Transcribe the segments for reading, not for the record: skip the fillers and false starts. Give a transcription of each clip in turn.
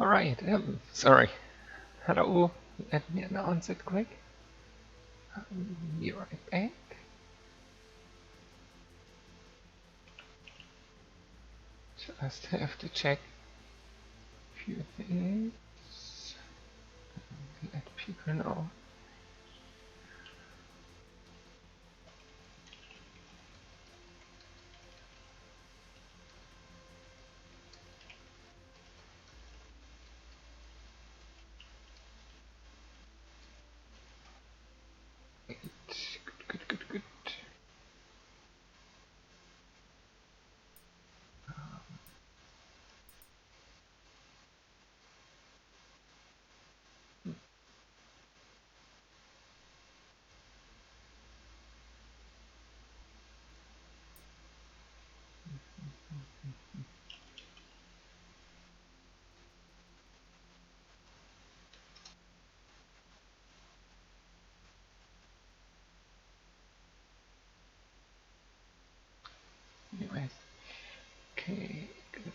Alright, sorry. Hello, let me announce it quick. Be right back. Just have to check a few things. Let people know. Good. Anyways, okay, good.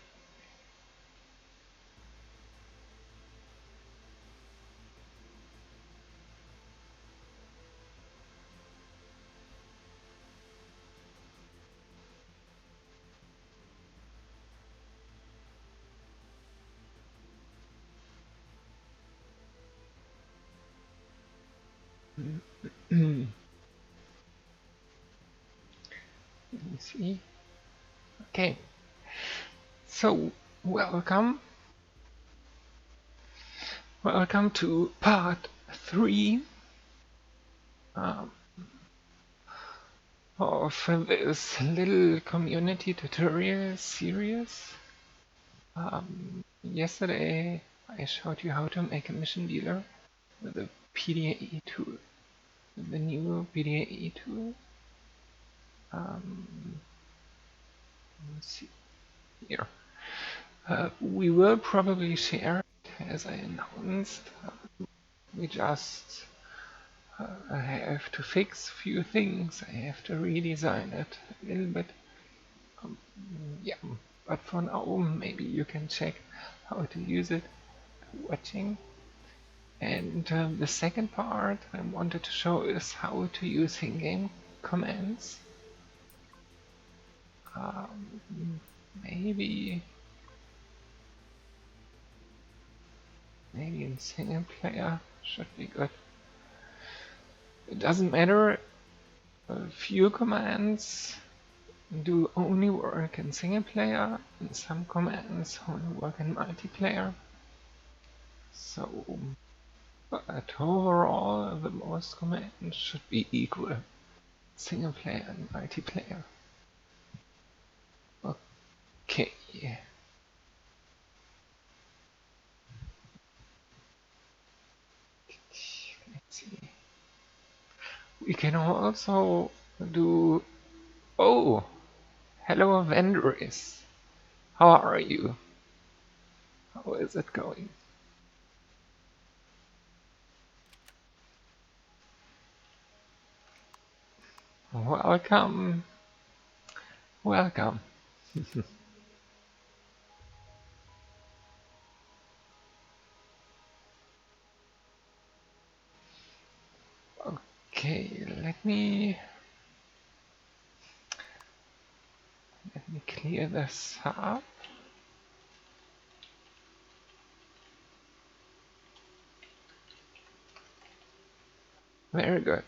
Let me see. Okay, so welcome to part 3 um, of this little community tutorial series. Yesterday I showed you how to make a mission dealer with a PDA tool, with the new PDA tool. Let's see here. We will probably share it as I announced. We just have to fix a few things. I have to redesign it a little bit. Yeah, but for now, maybe you can check how to use it watching. And the second part I wanted to show is how to use in-game commands. Maybe in single player should be good. It doesn't matter. A few commands do only work in single player, and some commands only work in multiplayer. So, but overall, the most commands should be equal, single player and multiplayer. Okay. Let's see. We can also do. Oh, hello, vendors. How are you? How is it going? Welcome. Welcome. Okay, let me clear this up. Very good.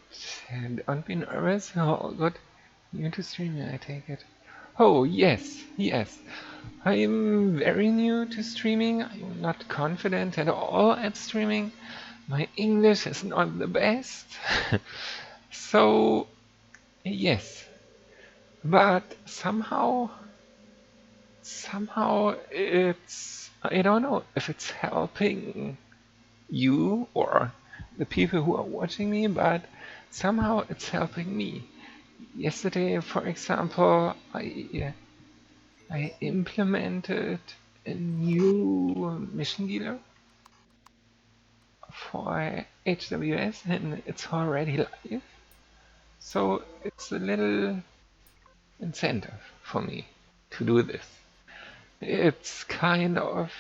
And don't be nervous. All good. New to streaming, I take it. Oh, yes. I'm very new to streaming. I'm not confident at all at streaming. My English is not the best. So, yes. But somehow it's, I don't know if it's helping you or the people who are watching me, but somehow it's helping me. Yesterday, for example, I implemented a new mission dealer for HWS and it's already live. So it's a little incentive for me to do this. It's kind of,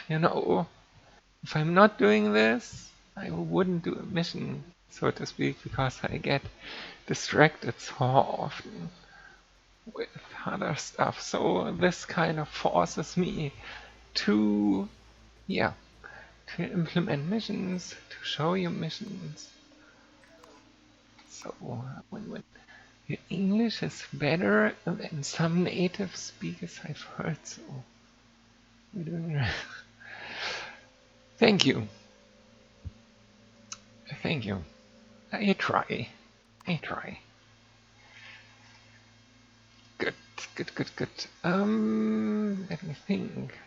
If I'm not doing this, I wouldn't do a mission, so to speak, because I get distracted so often with other stuff. So this kind of forces me to, yeah, to implement missions, to show you missions. So when your English is better than some native speakers I've heard, so we're doing. Thank you, thank you. I try, I try. Good, good, good, good. Let me think.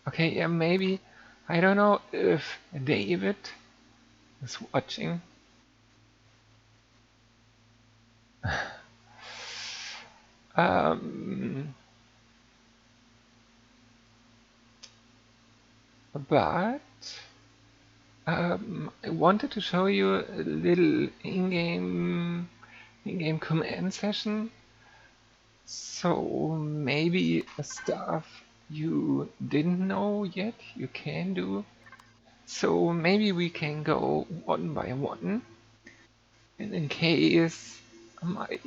Okay, yeah, maybe. I don't know if David is watching. Um, but I wanted to show you a little in-game command session. So maybe stuff you didn't know yet you can do. So maybe we can go one by one. And in case my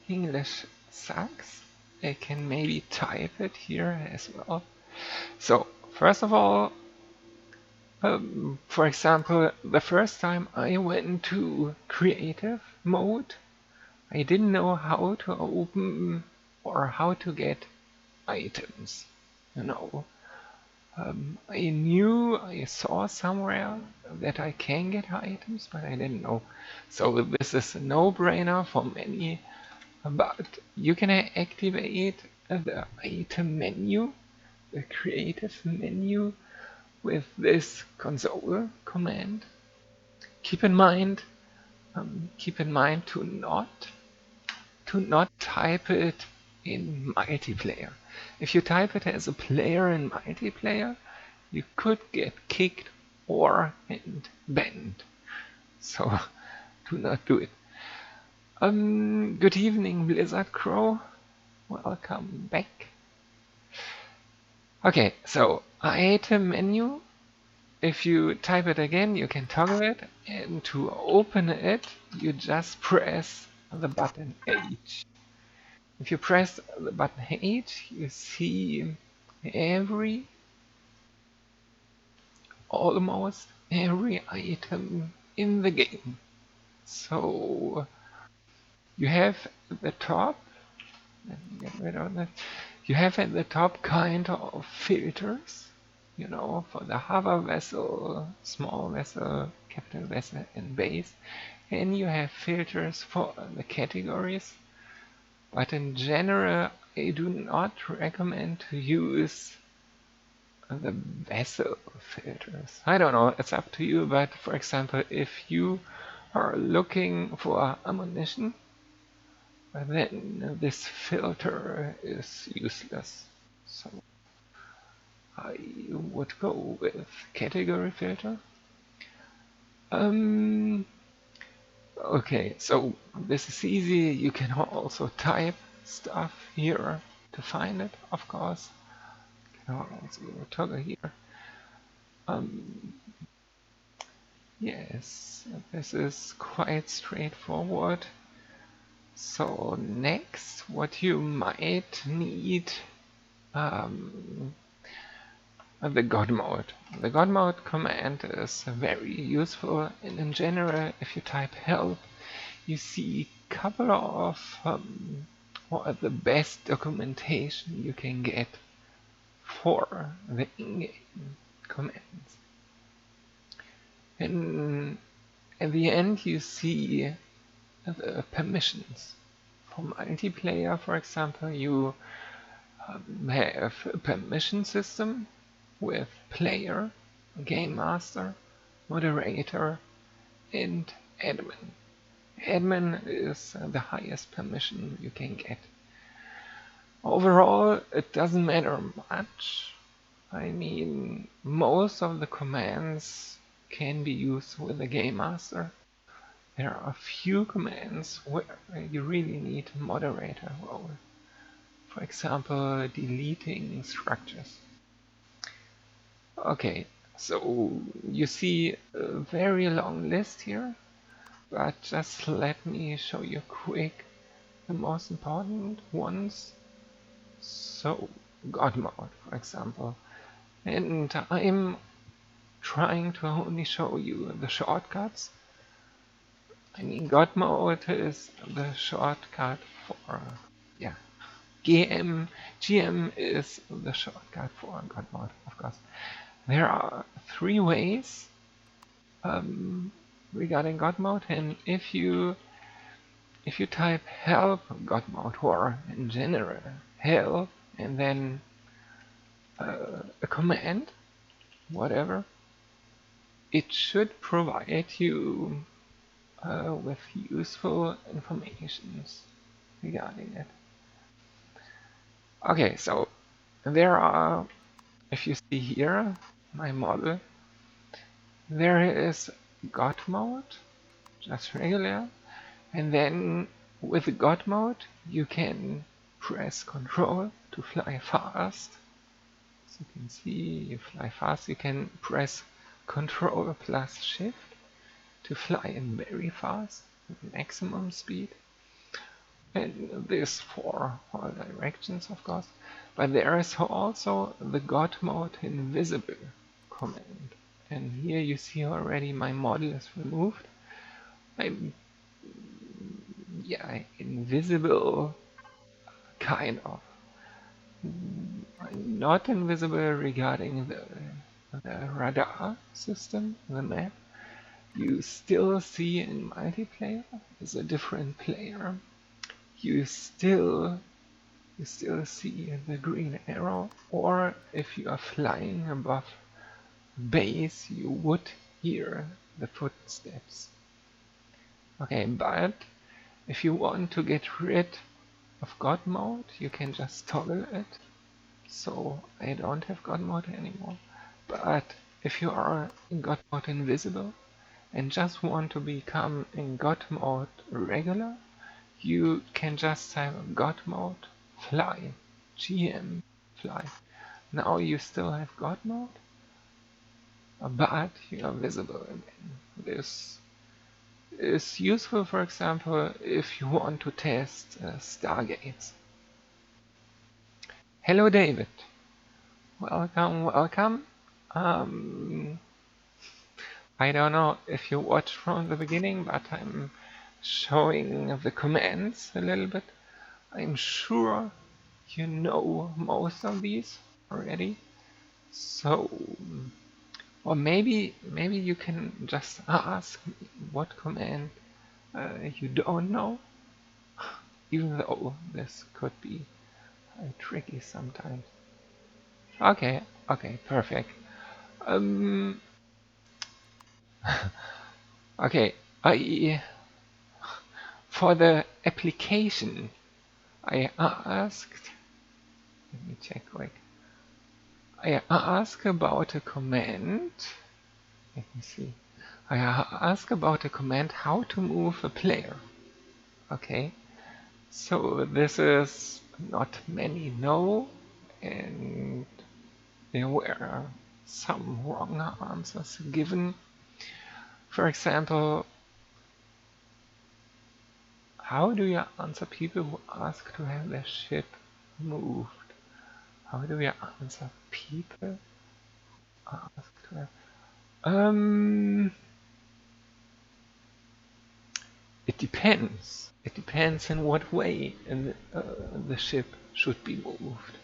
English sucks, I can maybe type it here as well. So first of all, for example, the first time I went to creative mode, I didn't know how to open or how to get items. You know, I knew I saw somewhere that I can get items, but I didn't know. So this is a no-brainer for many. But you can activate the item menu, the creative menu, with this console command. Keep in mind, to not type it in multiplayer. If you type it as a player in multiplayer, you could get kicked or and banned. So do not do it. Good evening, Blizzard Crow. Welcome back. Okay, so item menu. If you type it again, you can toggle it, and to open it, you just press the button H. If you press the button H, you see almost every item in the game. So you have at the top, let me get rid of that. You have at the top kind of filters, you know, for the hover vessel, small vessel, capital vessel, and base. And you have filters for the categories. But in general, I do not recommend to use the vessel filters. I don't know, it's up to you, but for example, if you are looking for ammunition, then this filter is useless. So I would go with category filter. Okay, so this is easy. You can also type stuff here to find it, of course. You can also toggle here. Yes, this is quite straightforward. So next, what you might need, the God mode. The God mode command is very useful, and in general, if you type help, you see a couple of what are the best documentation you can get for the in-game commands. And at the end, you see the permissions. For multiplayer, for example, you have a permission system with player, game master, moderator, and admin. Admin is the highest permission you can get. Overall, it doesn't matter much. I mean, most of the commands can be used with the game master. There are a few commands where you really need a moderator role. For example, deleting structures. Okay, So you see a very long list here, but just let me show you quick the most important ones. So God mode, for example, and I'm trying to only show you the shortcuts. I mean, God mode is the shortcut for, yeah, GM is the shortcut for God mode, of course. There are 3 ways regarding God mode, and if you type help God mode or in general help and then a command, whatever, it should provide you with useful informations regarding it. Okay, so there are, if you see here, my model, there is God mode, just regular, and then with God mode you can press Control to fly fast. As you can see, you fly fast, you can press Control plus Shift to fly in very fast, with maximum speed. And this for all directions, of course. But there is also the God mode invisible command. And here you see already my model is removed. I'm, yeah, invisible, kind of. I'm not invisible regarding the radar system, the map. You still see in multiplayer as a different player. You still see the green arrow, or if you are flying above base, you would hear the footsteps. Okay, but if you want to get rid of God mode, you can just toggle it. So I don't have God mode anymore. But if you are in God mode invisible and just want to become in God mode regular, you can just type God mode fly, GM fly. Now you still have God mode, but you are visible again. This is useful, for example, if you want to test Stargates. Hello, David. Welcome, welcome. I don't know if you watched from the beginning, but I'm showing the commands a little bit. I'm sure you know most of these already. So, or maybe you can just ask what command you don't know, even though this could be tricky sometimes. Okay, perfect. Um, okay, for the application, I asked, let me check quick. I asked about a command. Let me see. I asked about a command how to move a player. Okay, so this is not many know, and there were some wrong answers given. For example, how do you answer people who ask to have their ship moved? How do you answer people who ask to have... It depends. It depends in what way the ship should be moved.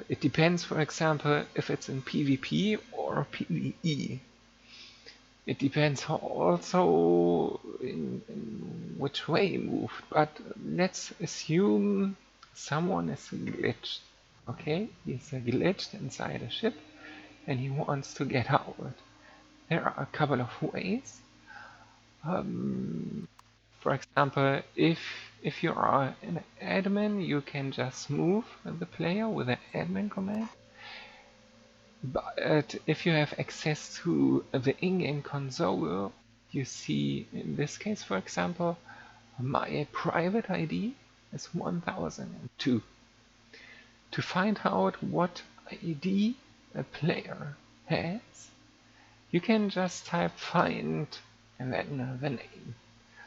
It depends, for example, if it's in PvP or PvE. It depends also in which way moved, but let's assume someone is glitched. Okay, he's glitched inside a ship and he wants to get out. There are a couple of ways. For example, if you are an admin, you can just move the player with an admin command. But if you have access to the in-game console, you see, in this case, for example, my private ID is 1002. To find out what ID a player has, you can just type find and then the name.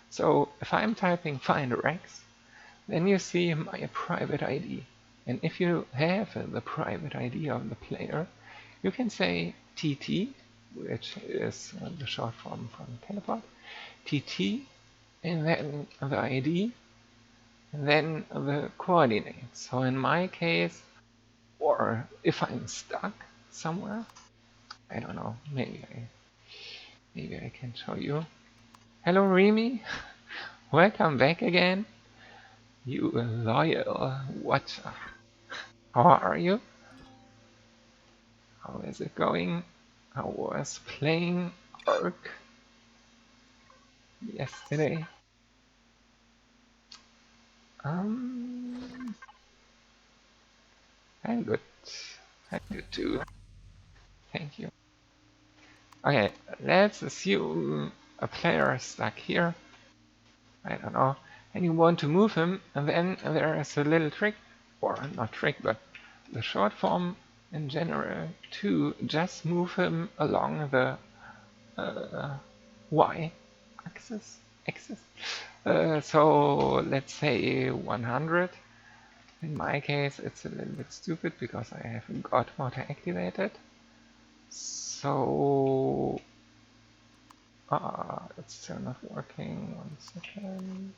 So if I'm typing find Rex, then you see my private ID. And if you have the private ID of the player, you can say TT, which is the short form from teleport, TT, and then the ID, and then the coordinates. So in my case, or if I'm stuck somewhere, I don't know, maybe I can show you. Hello Remy, welcome back again, you loyal watcher. How are you? How is it going? I was playing Ark yesterday. I'm good. I'm good too. Thank you. Okay, let's assume a player is stuck here. I don't know. And you want to move him, and then there is a little trick, or not trick, but the short form in general to just move him along the y axis. So let's say 100. In my case, it's a little bit stupid because I have God mode activated. So it's still not working. 1 second.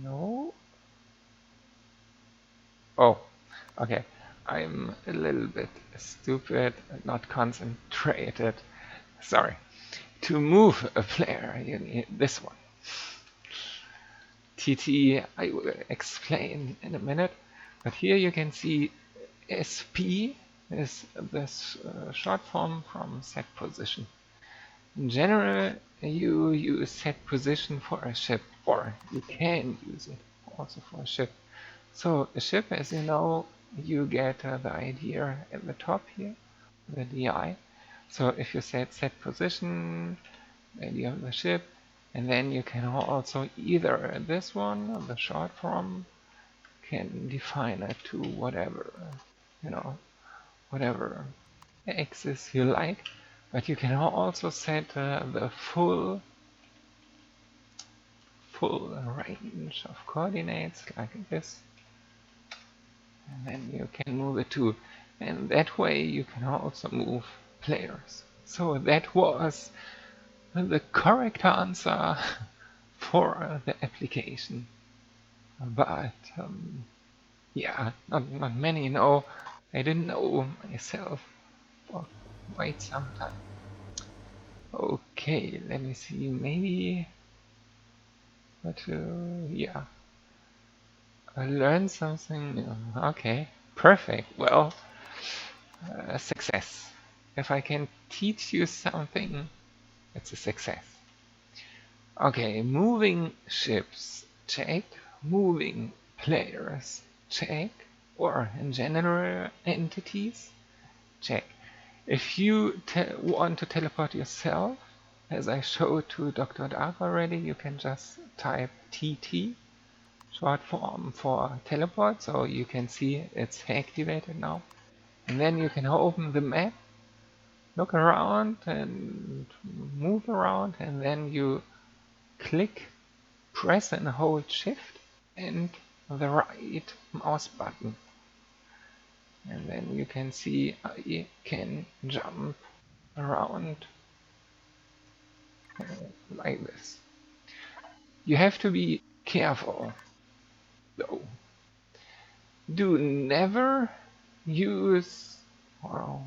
No. Oh, okay. I'm a little bit stupid, not concentrated. Sorry. To move a player, you need this one. TT, I will explain in a minute. But here you can see SP is this short form from set position. In general, you use set position for a ship, or you can use it also for a ship. So a ship, as you know, you get the idea at the top here, the DI. So if you set position, idea of the ship, and then you can also either this one, the short form, can define it to whatever, whatever axis you like. But you can also set the full range of coordinates like this. And then you can move it too. And that way you can also move players. So that was the correct answer for the application. But yeah, not many know. I didn't know myself for quite some time. Okay, let me see, maybe, but yeah, I learned something new. Okay, perfect. Well, success. If I can teach you something, it's a success. Okay, moving ships, check. Moving players, check. Or in general entities, check. If you want to teleport yourself, as I showed to Dr. Dark already, you can just type TT, short form for teleport, so you can see it's activated now. And then you can open the map, look around and move around, and then you click, press and hold shift and the right mouse button. And then you can see I can jump around like this. You have to be careful though. Do never use, or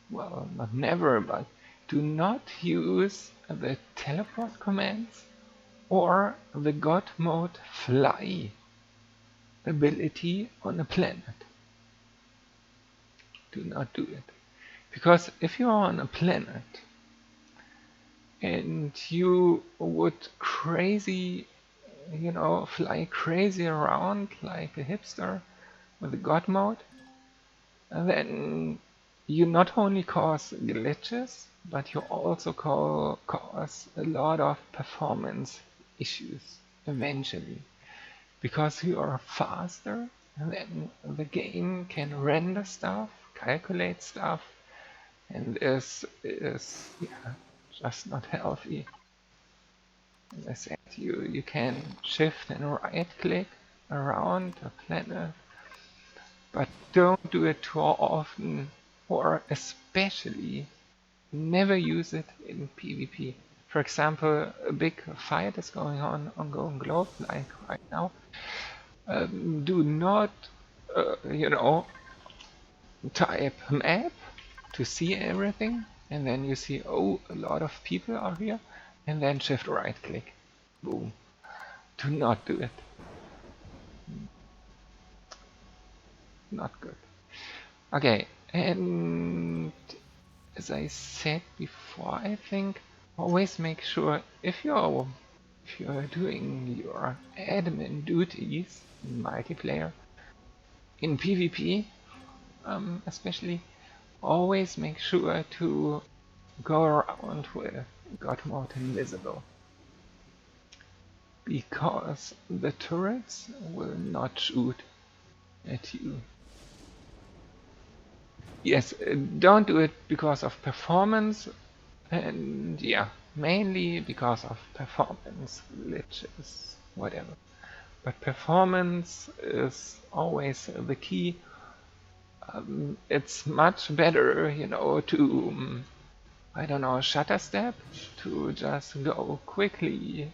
well, not never, but do not use the teleport commands or the God mode fly ability on a planet. Do not do it. Because if you are on a planet and you would crazy, fly crazy around like a hipster with the God mode, then you not only cause glitches, but you also cause a lot of performance issues eventually. Because you are faster, and then the game can render stuff, calculate stuff, and this is, yeah, just not healthy. As I said, you can shift and right click around a planet, but don't do it too often, or especially never use it in PvP. For example, a big fight is going on Going Globe, like right now. Do not, type map to see everything, and then you see, oh, a lot of people are here, and then shift right click. Boom. Do not do it. Not good. Okay, and as I said before, I think always make sure if you're doing your admin duties in multiplayer, in PvP especially, always make sure to go around with God Mode Invisible, because the turrets will not shoot at you. Yes, don't do it because of performance, and yeah, mainly because of performance glitches, whatever. But performance is always the key. It's much better, to, I don't know, shutter step, to just go quickly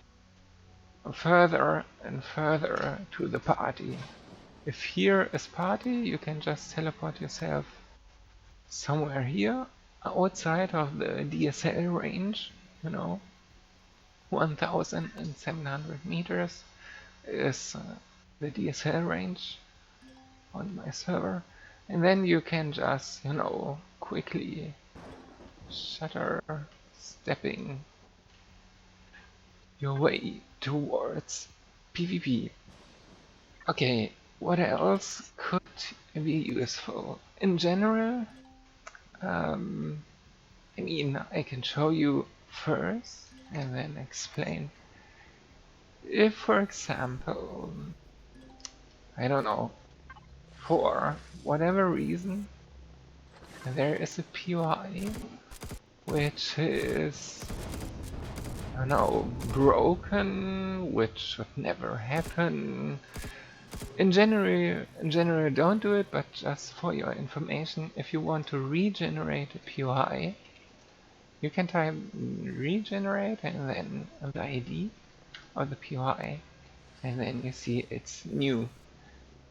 further and further to the party. If here is party, you can just teleport yourself somewhere here, outside of the DSL range, 1700 meters is the DSL range on my server, and then you can just, quickly shutter stepping your way towards PvP. Okay, what else could be useful? In general, I mean, I can show you first and then explain. If, for example, I don't know, for whatever reason, there is a POI which is, I don't know, broken, which should never happen. In general, don't do it, but just for your information, if you want to regenerate a POI, you can type regenerate and then the ID of the POI, and then you see it's new.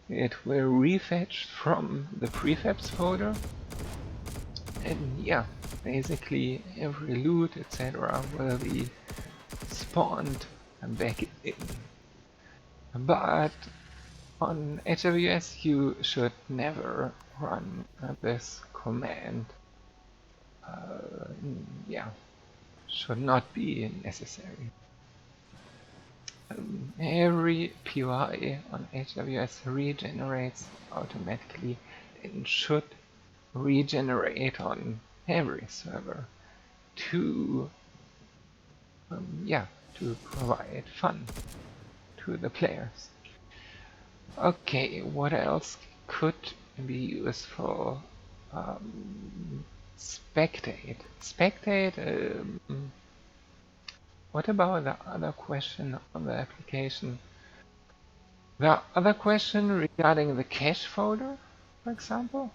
It will refetch from the prefabs folder, and yeah, basically every loot, etc. will be spawned back in. But on HWS you should never run this command. Yeah, should not be necessary. Every POI on HWS regenerates automatically and should regenerate on every server to to provide fun to the players. Okay, what else could be useful? Spectate. What about the other question on the application? The other question regarding the cache folder, for example?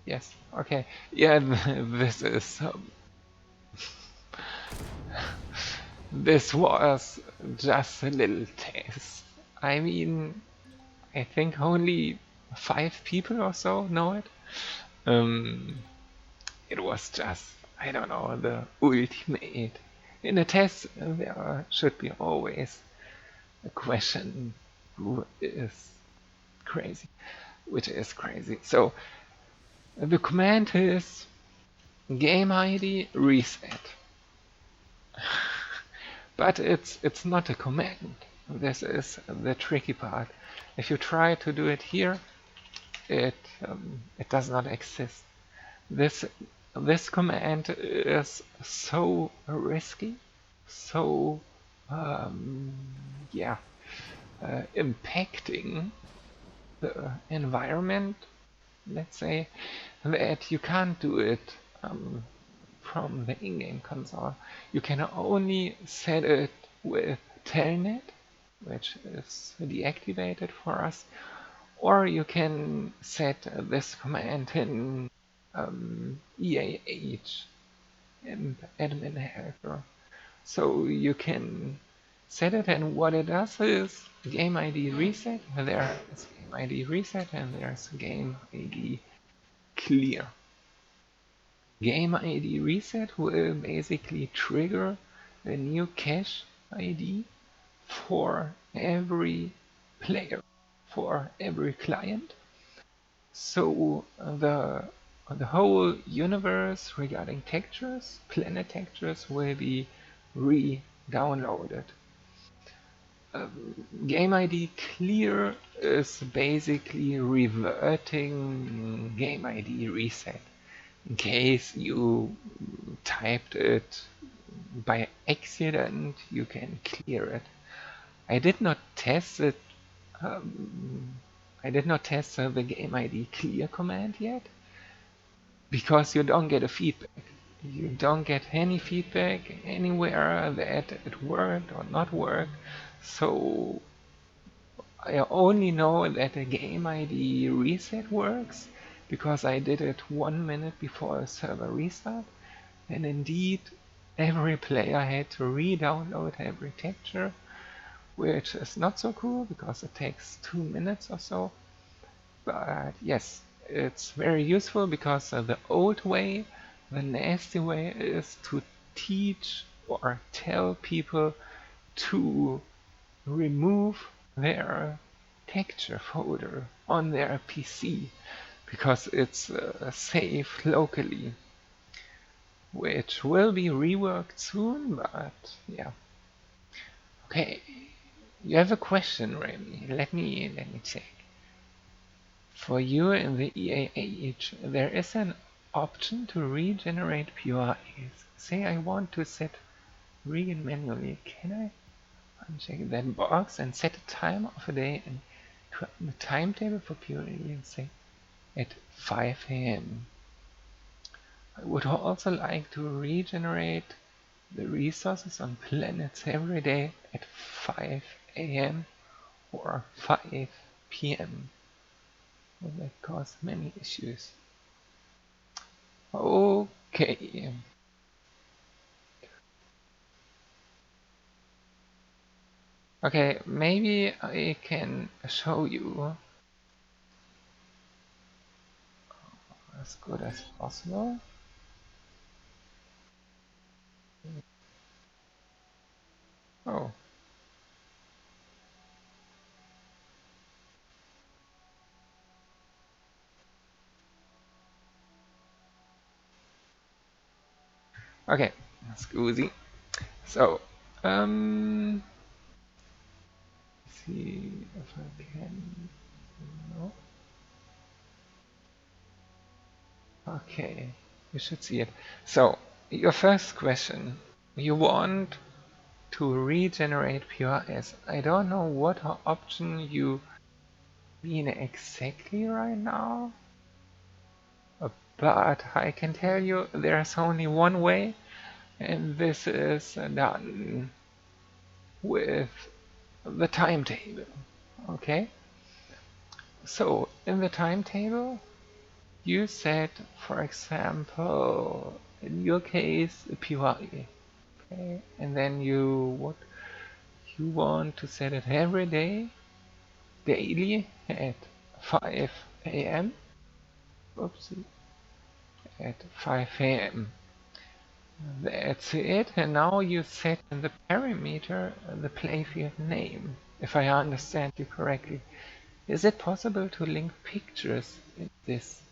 Yes, okay. Yeah, this is... this was just a little test. I mean, I think only 5 people or so know it. It was just, I don't know, the ultimate. In a test, there should be always a question who is crazy, which is crazy. So the command is game ID reset. But it's not a command. This is the tricky part. If you try to do it here, it does not exist. This command is so risky, so impacting the environment, let's say, that you can't do it from the in-game console. You can only set it with Telnet, which is deactivated for us, or you can set this command in EAH in admin helper. So you can set it, and what it does is game ID reset. There is game ID reset, and there's game ID clear. Game ID reset will basically trigger a new cache ID for every player, for every client. So the whole universe regarding textures, planet textures, will be re-downloaded. Game ID clear is basically reverting game ID reset. In case you typed it by accident, you can clear it. I did not test it. I did not test the game ID clear command yet, because you don't get a feedback. You don't get any feedback anywhere that it worked or not worked. So I only know that the game ID reset works because I did it 1 minute before a server restart. And indeed, every player had to re-download every texture, which is not so cool because it takes 2 minutes or so. But yes, it's very useful because the old way, the nasty way, is to teach or tell people to remove their texture folder on their PC because it's safe locally, which will be reworked soon, but yeah. Okay, you have a question, Remy. Let me check. For you in the EAH, there is an option to regenerate POIs. Say I want to set regen manually. Can I uncheck that box and set a time of a day and the timetable for POI and say at 5 AM? I would also like to regenerate the resources on planets every day at 5 AM or 5 PM. Will that cause many issues? Okay. Okay, maybe I can show you as good as possible. Oh. Okay, scusi. So, see if I can. No. Okay, you should see it. So, your first question. You want to regenerate PRS. I don't know what option you mean exactly right now, but I can tell you there's only one way, and this is done with the timetable. Okay, so in the timetable you set, for example, in your case, a POI. Okay, and then you want to set it every day, daily at 5 AM. Oopsie, at 5 AM. That's it, and now you set in the parameter the playfield name, if I understand you correctly. Is it possible to link pictures in this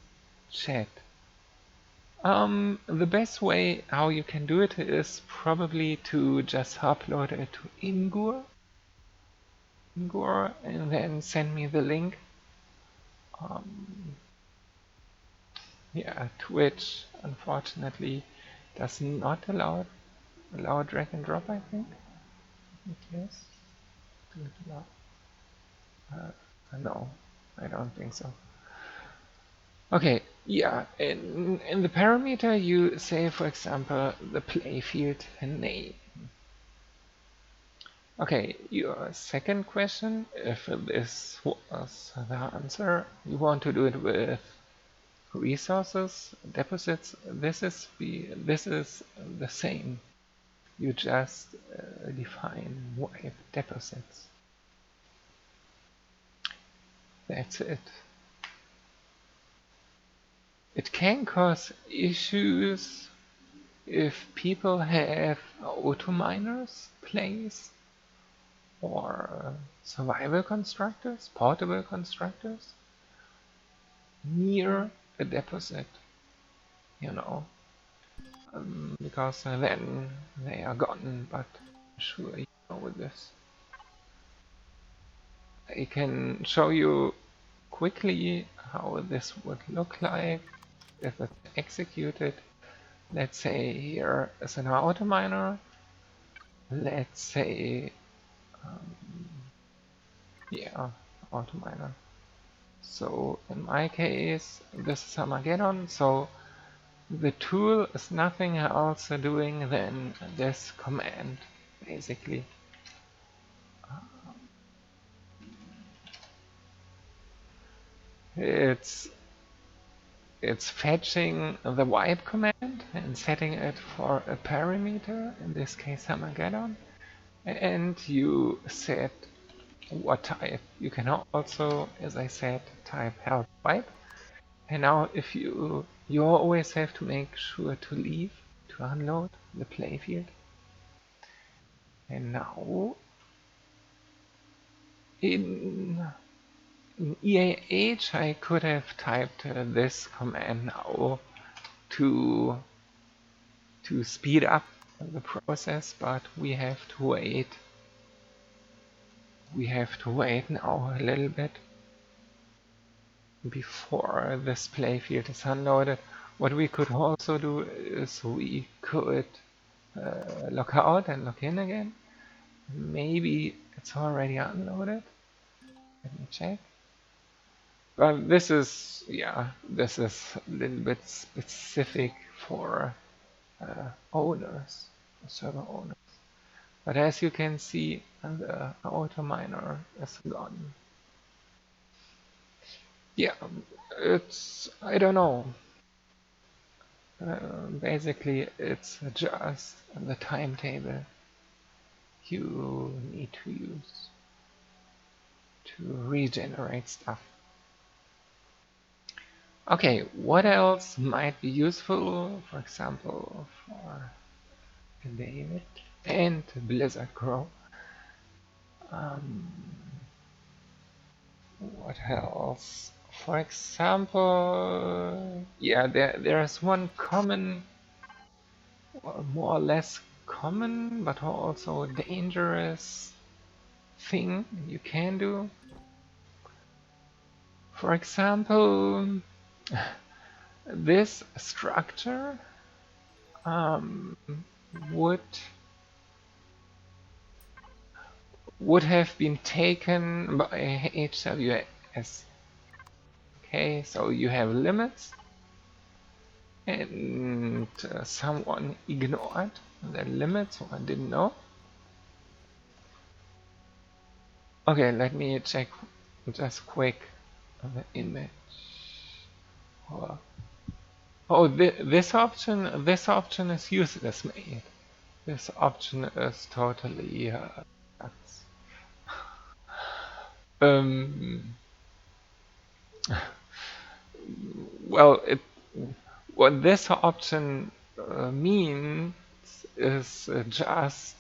chat? The best way how you can do it is probably to just upload it to Ingame, and then send me the link. Yeah, Twitch unfortunately does not allow drag and drop, I think. Yes. Do it allow? No. I don't think so. Okay, yeah, in the parameter you say, for example, the playfield name. Okay, your second question, if this was the answer, you want to do it with resources, deposits, this is the same. You just define wipe deposits. That's it. It can cause issues if people have auto miners placed or survival constructors, portable constructors near a deposit, you know, because then they are gone. But I'm sure you know this. I can show you quickly how this would look like if it's executed. Let's say here is an auto miner. Let's say, yeah, auto miner. So in my case, this is Armageddon. So the tool is nothing else doing than this command, basically. It's fetching the wipe command and setting it for a parameter, in this case Armageddon, and you set what type. You can also, as I said, type help wipe. And now if you always have to make sure to leave to unload the playfield. And now in EAH I could have typed this command now to speed up the process, but we have to wait. We have to wait now a little bit before this playfield is unloaded. What we could also do is we could log out and log in again. Maybe it's already unloaded. Let me check. But this is, yeah, this is a little bit specific for owners, server owners. But as you can see, the auto miner is gone. Yeah, it's, I don't know. Basically, it's just the timetable you need to use to regenerate stuff. Okay, what else might be useful, for example, for David and Blizzard Grow? What else? For example, yeah, there's one common, or more or less common, but also dangerous thing you can do. For example, this structure would have been taken by HWS. Okay, so you have limits, and someone ignored the limits or didn't know. Okay, let me check just quick the image. Oh, this option is useless, mate. This option is totally nuts. Well, what this option means is just,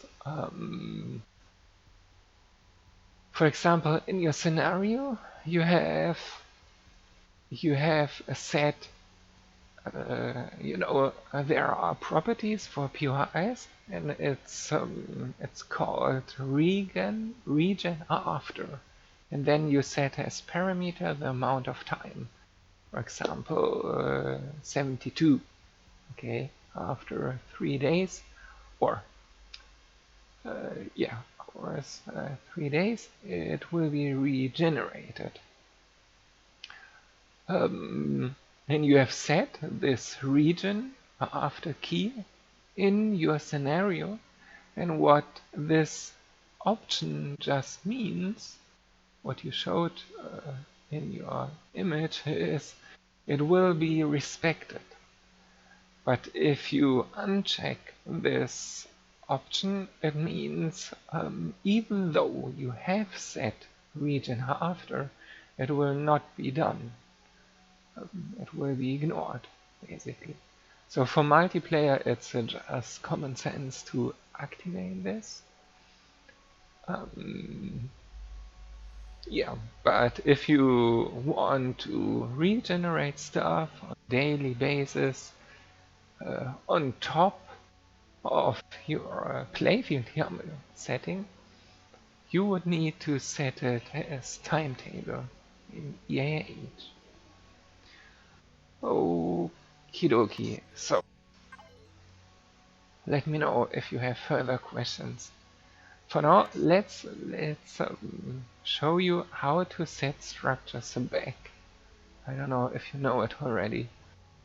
for example, in your scenario, you have a set. There are properties for POIs, and it's called regen after, and then you set as parameter the amount of time. For example, 72. Okay, after 3 days, or yeah, hours, 3 days, it will be regenerated. and you have set this region after key in your scenario, and what this option just means, what you showed in your image, is it will be respected. But if you uncheck this option, it means even though you have set region after, it will not be done. It will be ignored, basically. So for multiplayer, it's just common sense to activate this. Yeah, but if you want to regenerate stuff on a daily basis on top of your playfield setting, you would need to set it as timetable in EAH. Okie dokie. So let me know if you have further questions. For now, let's show you how to set structures back. I don't know if you know it already,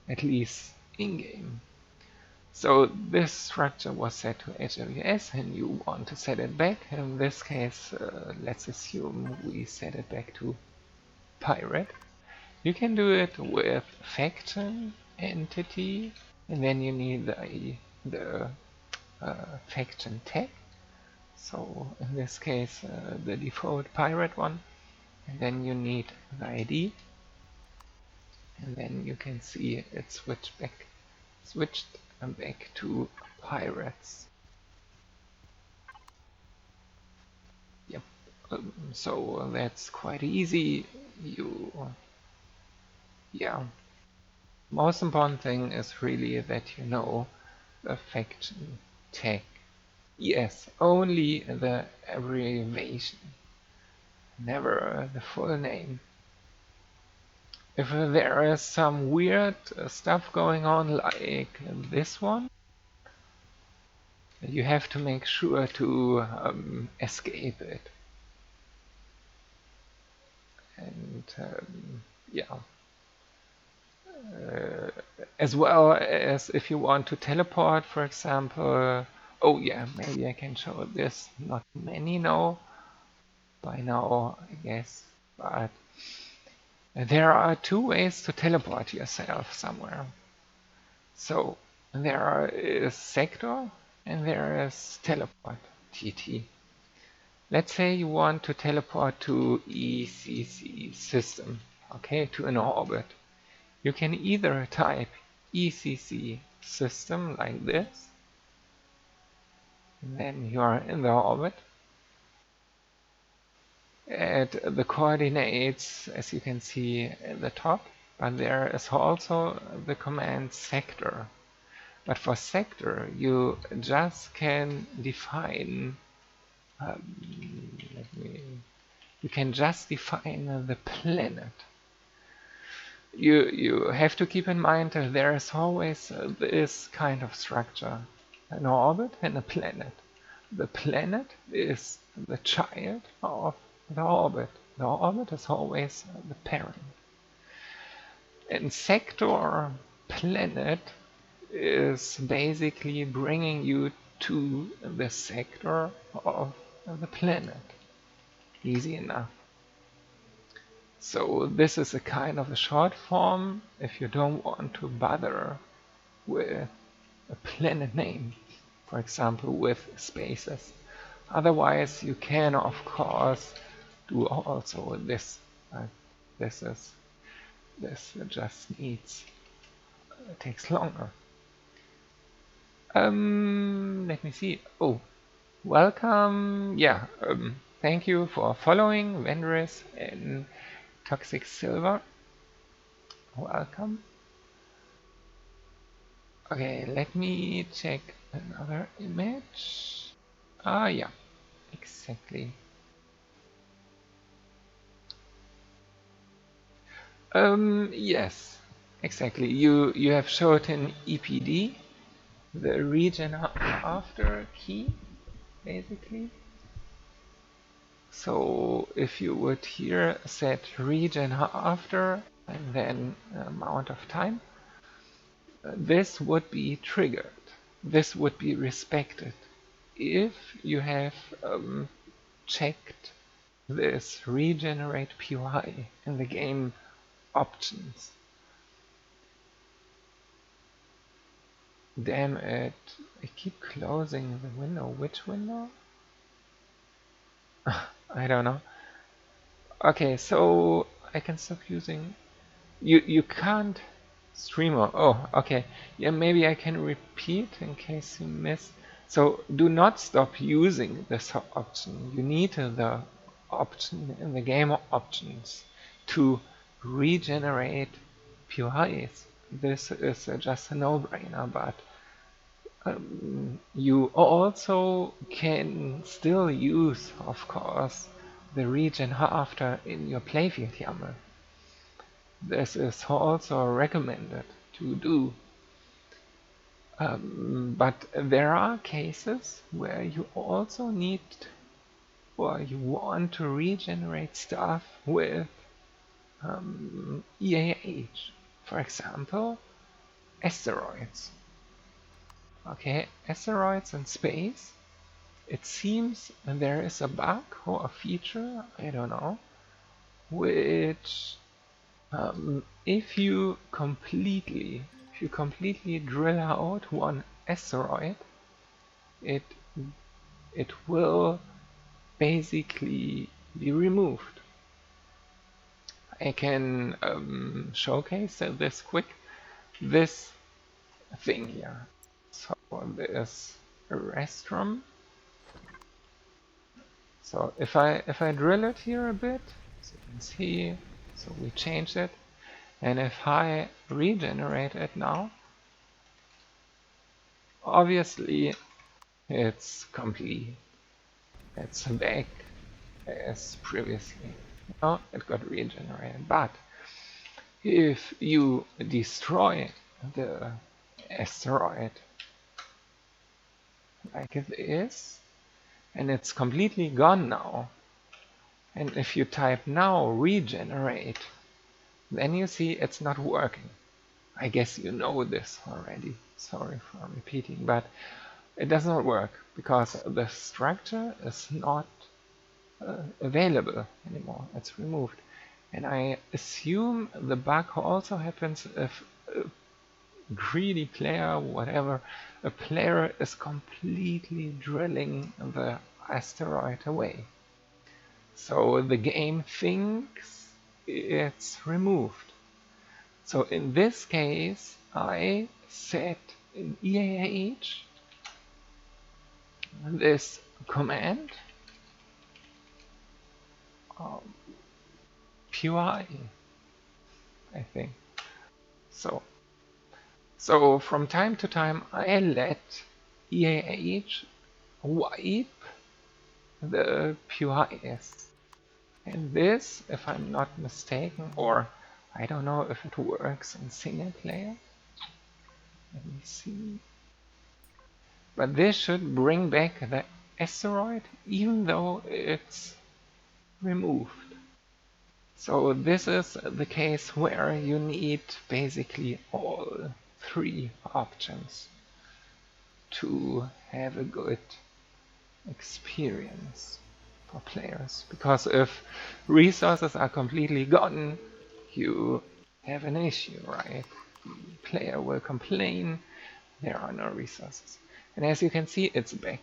at least in-game. So this structure was set to HWS and you want to set it back. In this case, let's assume we set it back to pirate. You can do it with faction, entity, and then you need the faction tag. So in this case, the default pirate one, and then you need the ID, and then you can see it switched back to pirates. Yep. So that's quite easy. Yeah. Most important thing is really that you know the faction tag. Yes, only the abbreviation, never the full name. If there is some weird stuff going on like this one, you have to make sure to escape it. And yeah. As well as if you want to teleport, for example. Oh yeah, maybe I can show this. Not many know by now, I guess. But there are two ways to teleport yourself somewhere. So there is sector and there is teleport, TT. Let's say you want to teleport to ECC system, okay, to an orbit. You can either type ECC system like this, and then you are in the orbit. At the coordinates, as you can see at the top, but there is also the command sector. But for sector, you just can define, you can just define the planet. You have to keep in mind that there is always this kind of structure, an orbit and a planet. The planet is the child of the orbit. The orbit is always the parent. And sector planet is basically bringing you to the sector of the planet. Easy enough. So this is a kind of a short form if you don't want to bother with a planet name, for example with spaces. Otherwise you can of course do also this. This just needs, it takes longer. Let me see. Oh, welcome. Yeah, thank you for following Vendris and Toxic Silver. Welcome. Okay, let me check another image. Ah, yeah, exactly. Yes, exactly. You have showed an EPD, the region after key, basically. So if you would here set region after, and then amount of time, this would be triggered. This would be respected if you have checked this regenerate POI in the game options. Damn it, I keep closing the window. Which window? I don't know. Okay, so I can stop using... You can't stream... Oh, okay. Yeah, maybe I can repeat in case you missed. So do not stop using this option. You need the option in the game options to regenerate POIs. This is just a no-brainer, but you also can still use, of course, the regen after in your playfield YAML. This is also recommended to do. But there are cases where you also need or you want to regenerate stuff with EAH. For example, asteroids. Okay, asteroids in space. It seems there is a bug or a feature, I don't know, which if you completely drill out one asteroid, it will basically be removed. I can showcase this quick. This thing here. So there's a restroom. So if I drill it here a bit, so you can see, so we changed it, and if I regenerate it now, obviously it's complete. It's back as previously. Now it got regenerated. But if you destroy the asteroid like it is, and it's completely gone now, and if you type now regenerate, then you see it's not working. I guess you know this already. Sorry for repeating, but it does not work because the structure is not available anymore. It's removed. And I assume the bug also happens if a greedy player, whatever, a player is completely drilling the asteroid away. So the game thinks it's removed. So in this case, I set in EAH this command POI, I think. So from time to time I let EAH wipe the POIs. And this, if I'm not mistaken, or I don't know if it works in single player. Let me see. But this should bring back the asteroid even though it's removed. So this is the case where you need basically all three options to have a good experience for players. Because if resources are completely gone, you have an issue, right? The player will complain there are no resources. And as you can see, it's back.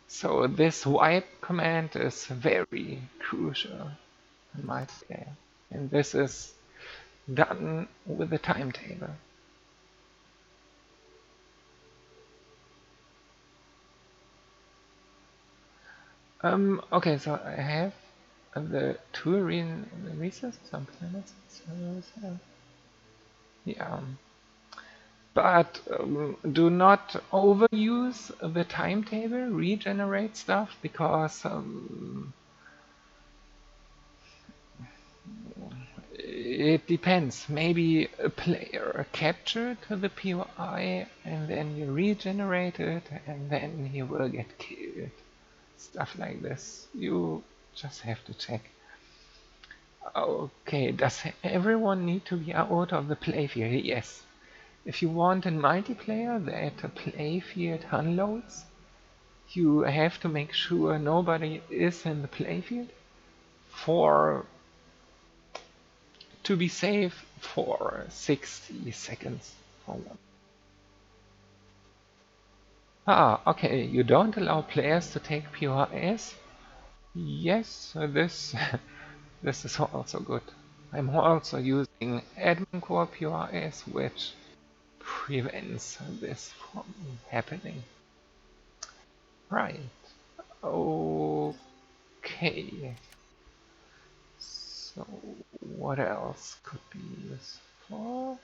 So this wipe command is very crucial in my opinion. And this is done with a timetable. Okay, so I have the two resources on planets. Yeah. But do not overuse the timetable, regenerate stuff, because it depends. Maybe a player captured the POI and then you regenerate it and then he will get killed. Stuff like this. You just have to check. Okay, does everyone need to be out of the playfield? Yes. If you want in multiplayer that a playfield unloads, you have to make sure nobody is in the playfield for to be safe for 60 seconds for one. Ah, okay, you don't allow players to take POIs? Yes, this this is also good. I'm also using admin core POIs, which prevents this from happening. Right. Okay. So what else could be useful?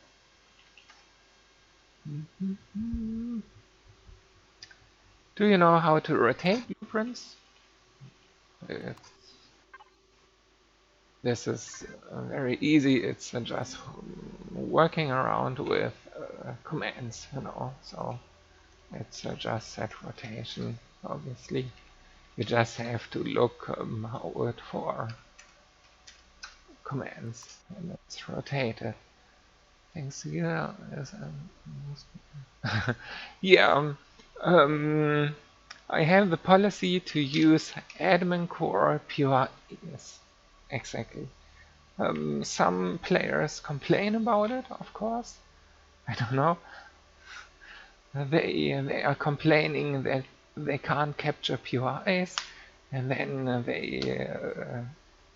Do you know how to rotate blueprints? It's, this is very easy. It's just working around with commands, you know. So it's just set rotation, obviously. You just have to look out for commands and it's rotated. Thanks, yeah. Yeah, I have the policy to use admin core POIs. Exactly. Some players complain about it, of course. I don't know. They are complaining that they can't capture POIs, and then they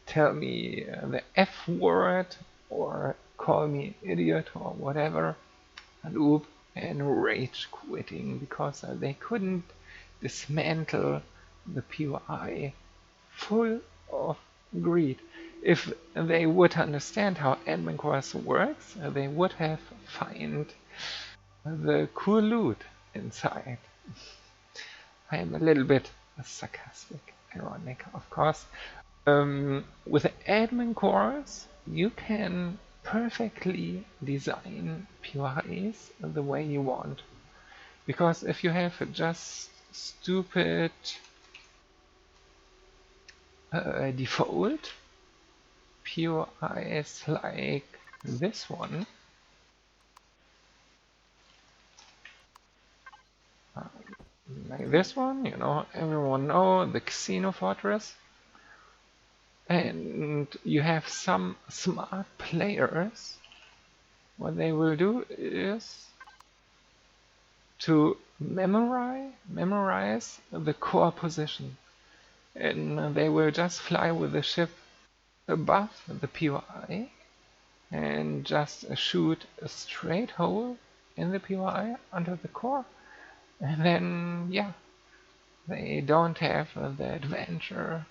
tell me the F word or call me idiot or whatever, and rage quitting because they couldn't dismantle the POI full of greed. If they would understand how admin course works, they would have find the cool loot inside. I am a little bit sarcastic, ironic, of course. With the admin cores, you can perfectly design POIs the way you want. Because if you have just stupid default POIs like this one, you know, everyone know the Casino Fortress, and you have some smart players, what they will do is to memorize the core position, and they will just fly with the ship above the POI and just shoot a straight hole in the POI under the core, and then yeah, they don't have the adventure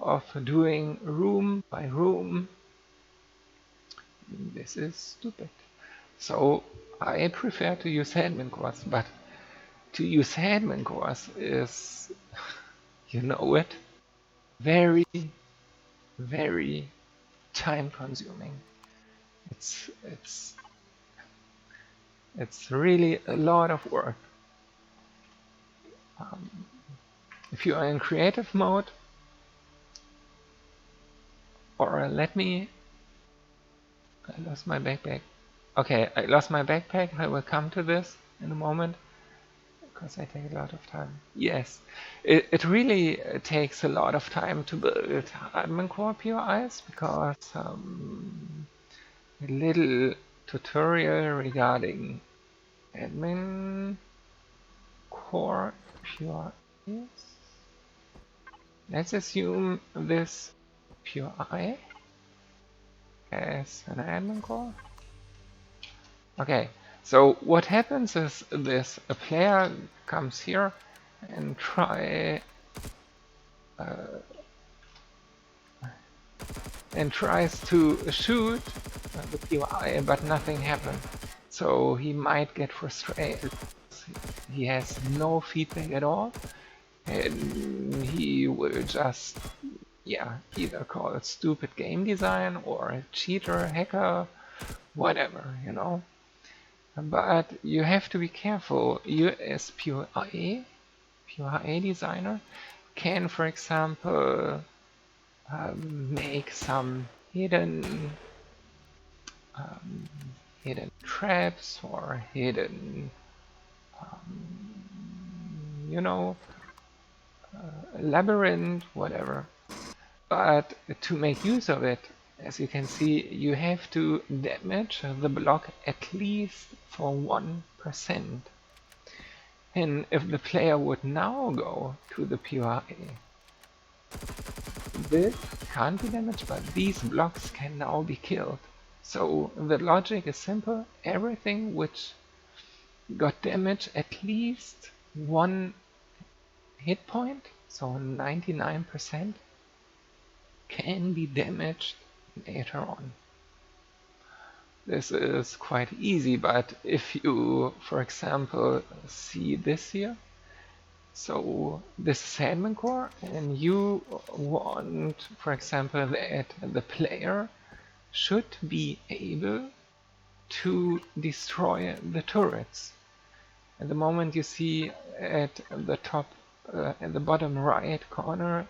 of doing room by room. This is stupid. So I prefer to use admin cores, but to use admin cores is, you know it, very, very time consuming. It's really a lot of work. If you are in creative mode, or let me, I lost my backpack. Okay, I lost my backpack. I will come to this in a moment because I take a lot of time. Yes, it really takes a lot of time to build admin core POIs because a little tutorial regarding admin core POIs. Let's assume this POI as an admin core. Okay, so what happens is this: a player comes here and tries to shoot the POI, but nothing happens. So he might get frustrated. He has no feedback at all, and he will just, yeah, either call it stupid game design or a cheater, hacker, whatever, you know. But you have to be careful. You as POI designer can, for example, make some hidden um, hidden traps or hidden, you know, labyrinth, whatever. But to make use of it, as you can see, you have to damage the block at least for 1%. And if the player would now go to the POI, this can't be damaged, but these blocks can now be killed. So the logic is simple. Everything which got damaged at least one hit point, so 99%, can be damaged later on. This is quite easy, but if you, for example, see this here, so this is admin core, and you want, for example, that the player should be able to destroy the turrets. At the moment you see at the top, at the bottom right corner,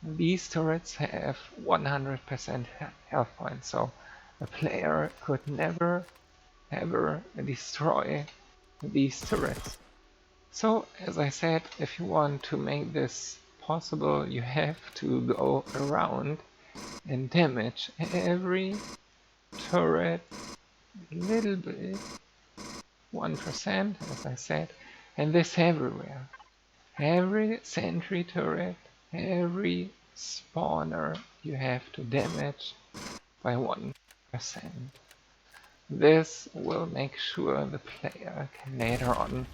these turrets have 100% health points, so a player could never ever destroy these turrets. So, as I said, if you want to make this possible, you have to go around and damage every turret a little bit, 1%, as I said, and this everywhere. Every sentry turret, every spawner you have to damage by 1%. This will make sure the player can later on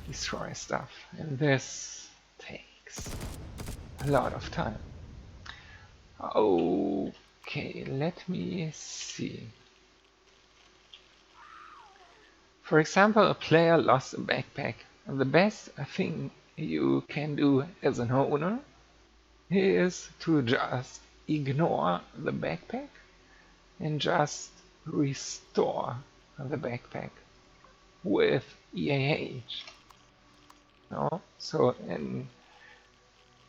destroy stuff, and this takes a lot of time. Okay, let me see. For example, a player lost a backpack. The best thing you can do as an owner is to just ignore the backpack and just restore the backpack with EAH. No? So I'm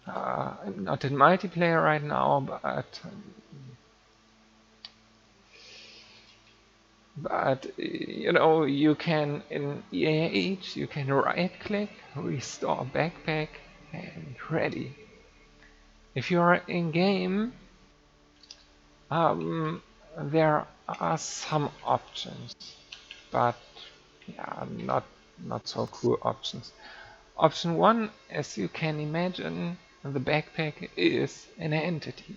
not in multiplayer right now, but you know, you can in EAH you can right click, restore backpack, and ready. If you are in game, there are some options, but yeah, not so cool options. Option 1, as you can imagine, the backpack is an entity.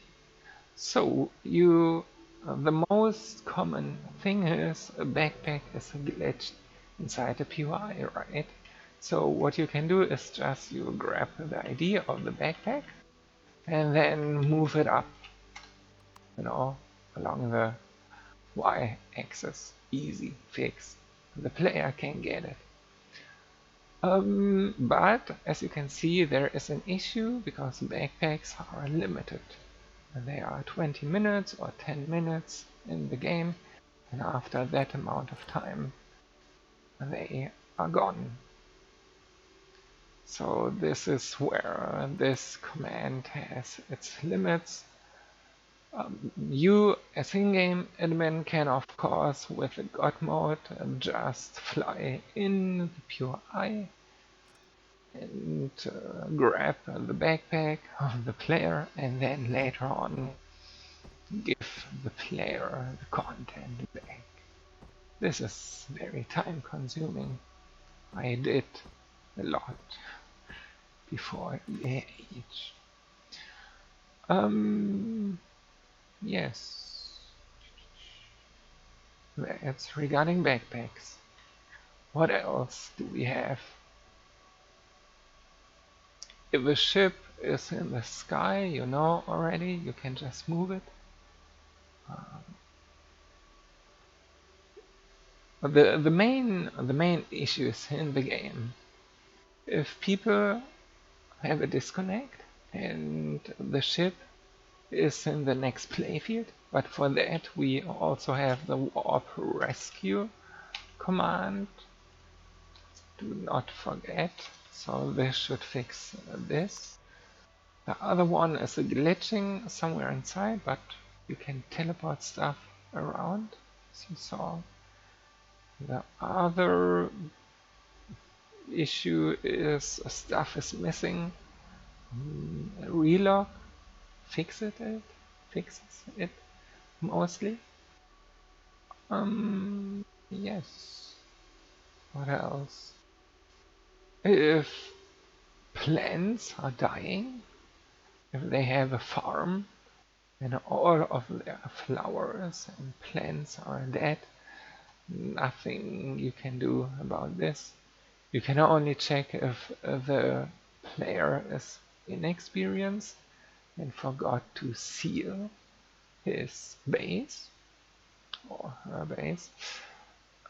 So the most common thing is a backpack is glitched inside the POI, right? So what you can do is just you grab the idea of the backpack and then move it up, you know, along the y-axis. Easy fix. The player can get it. But as you can see, there is an issue because backpacks are limited. They are 20 minutes or 10 minutes in the game, and after that amount of time, they are gone. So this is where this command has its limits. You, as Ingame admin, can of course, with the God mode, just fly in the POI and grab the backpack of the player, and then later on give the player the content back. This is very time consuming. I did a lot before EAH. Yes. That's regarding backpacks. What else do we have? If a ship is in the sky, you know already, you can just move it. The main issue is in the game. If people have a disconnect and the ship is in the next playfield, but for that we also have the warp rescue command. Do not forget. So this should fix this. The other one is a glitching somewhere inside, but you can teleport stuff around, as you saw. The other issue is stuff is missing. Relog fixes it mostly. Yes. What else? If plants are dying, if they have a farm and all of their flowers and plants are dead, nothing you can do about this. You can only check if the player is inexperienced and forgot to seal his base or her base.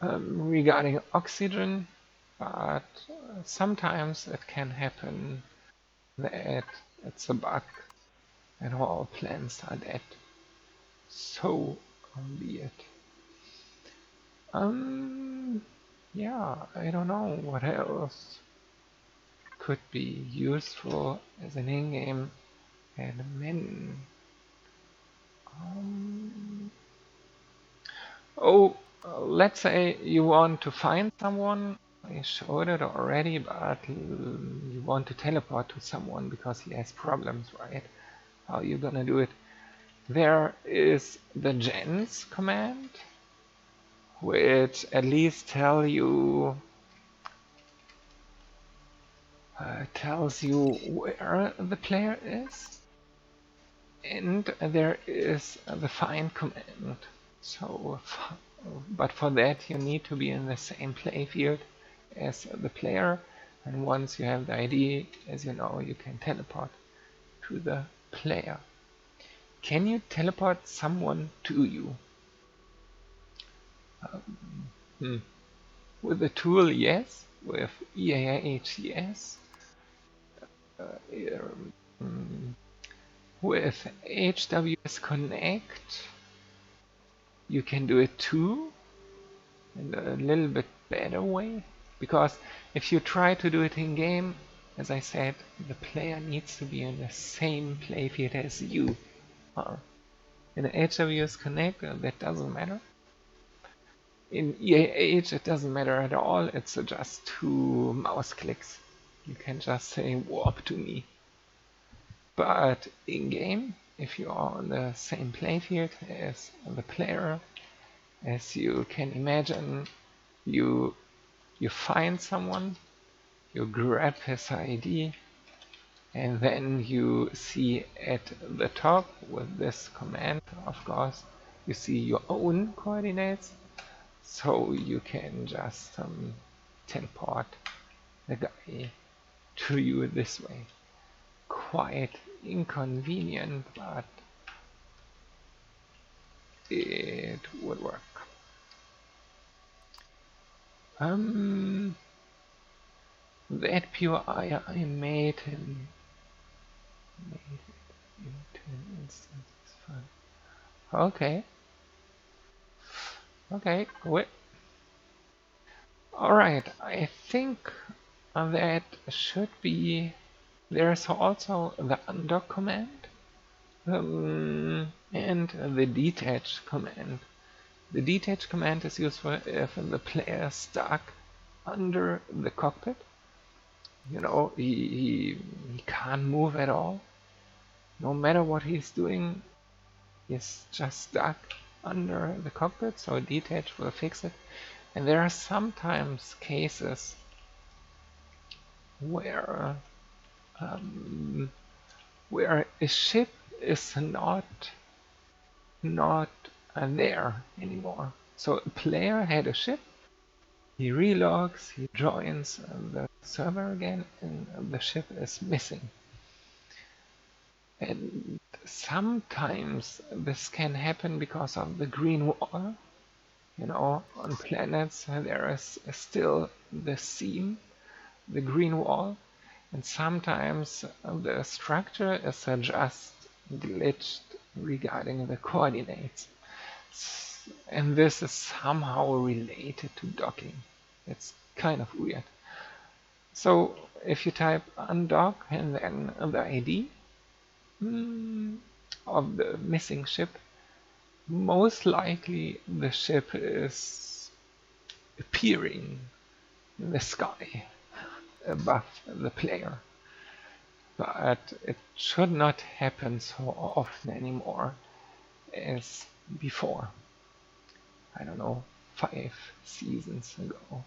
Regarding oxygen, but sometimes it can happen that it's a bug and all plants are dead. So be it. Yeah, I don't know what else could be useful as an in-game admin. Let's say you want to find someone. I showed it already, but you want to teleport to someone because he has problems, right? How are you gonna do it? There is the gens command, which at least tells you where the player is, and there is the find command. So, but for that you need to be in the same playfield as the player, and once you have the ID, as you know, you can teleport to the player. Can you teleport someone to you? With the tool, yes. With HWS. With HWS Connect, you can do it too, in a little bit better way. Because if you try to do it in game, as I said, the player needs to be in the same playfield as you are. In HWS Connect, that doesn't matter. In EAH, it doesn't matter at all. It's just 2 mouse clicks. You can just say warp to me. But in game, if you are on the same playfield as the player, as you can imagine, you find someone, you grab his ID, and then you see at the top with this command, of course, you see your own coordinates, so you can just teleport the guy to you this way. Quite inconvenient, but it would work. That POI I made it into an instance is fun. Okay. Okay, cool. Alright, I think that should be. There's also the undock command and the detach command. The detach command is useful if the player is stuck under the cockpit. You know, he can't move at all. No matter what he's doing, he's just stuck under the cockpit, so detach will fix it. And there are sometimes cases where a ship is not there anymore. So a player had a ship, he relogs, he joins the server again, and the ship is missing. And sometimes this can happen because of the green wall. You know, on planets there is still the seam, the green wall, and sometimes the structure is just glitched regarding the coordinates. And this is somehow related to docking. It's kind of weird. So if you type undock and then the ID of the missing ship, most likely the ship is appearing in the sky above the player. But it should not happen so often anymore as before. I don't know, 5 seasons ago.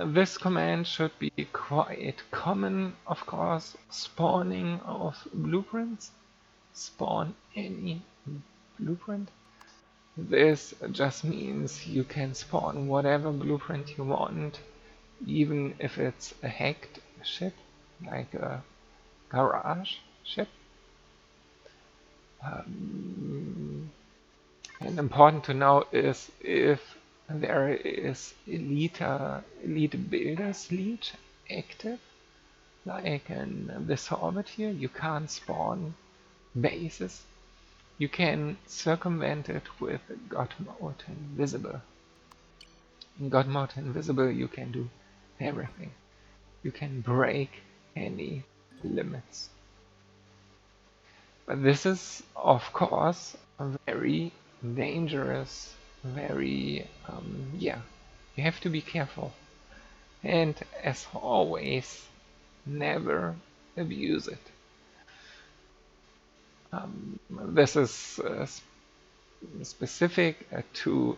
This command should be quite common, of course. Spawning of blueprints. Spawn any blueprint. This just means you can spawn whatever blueprint you want, even if it's a hacked ship, like a garage ship. And important to know is if there is elite builders lead active, like in this orbit here, you can't spawn bases. You can circumvent it with God Mode Invisible. In God Mode Invisible you can do everything. You can break any limits. But this is, of course, very dangerous, very, yeah, you have to be careful. And as always, never abuse it. This is specific to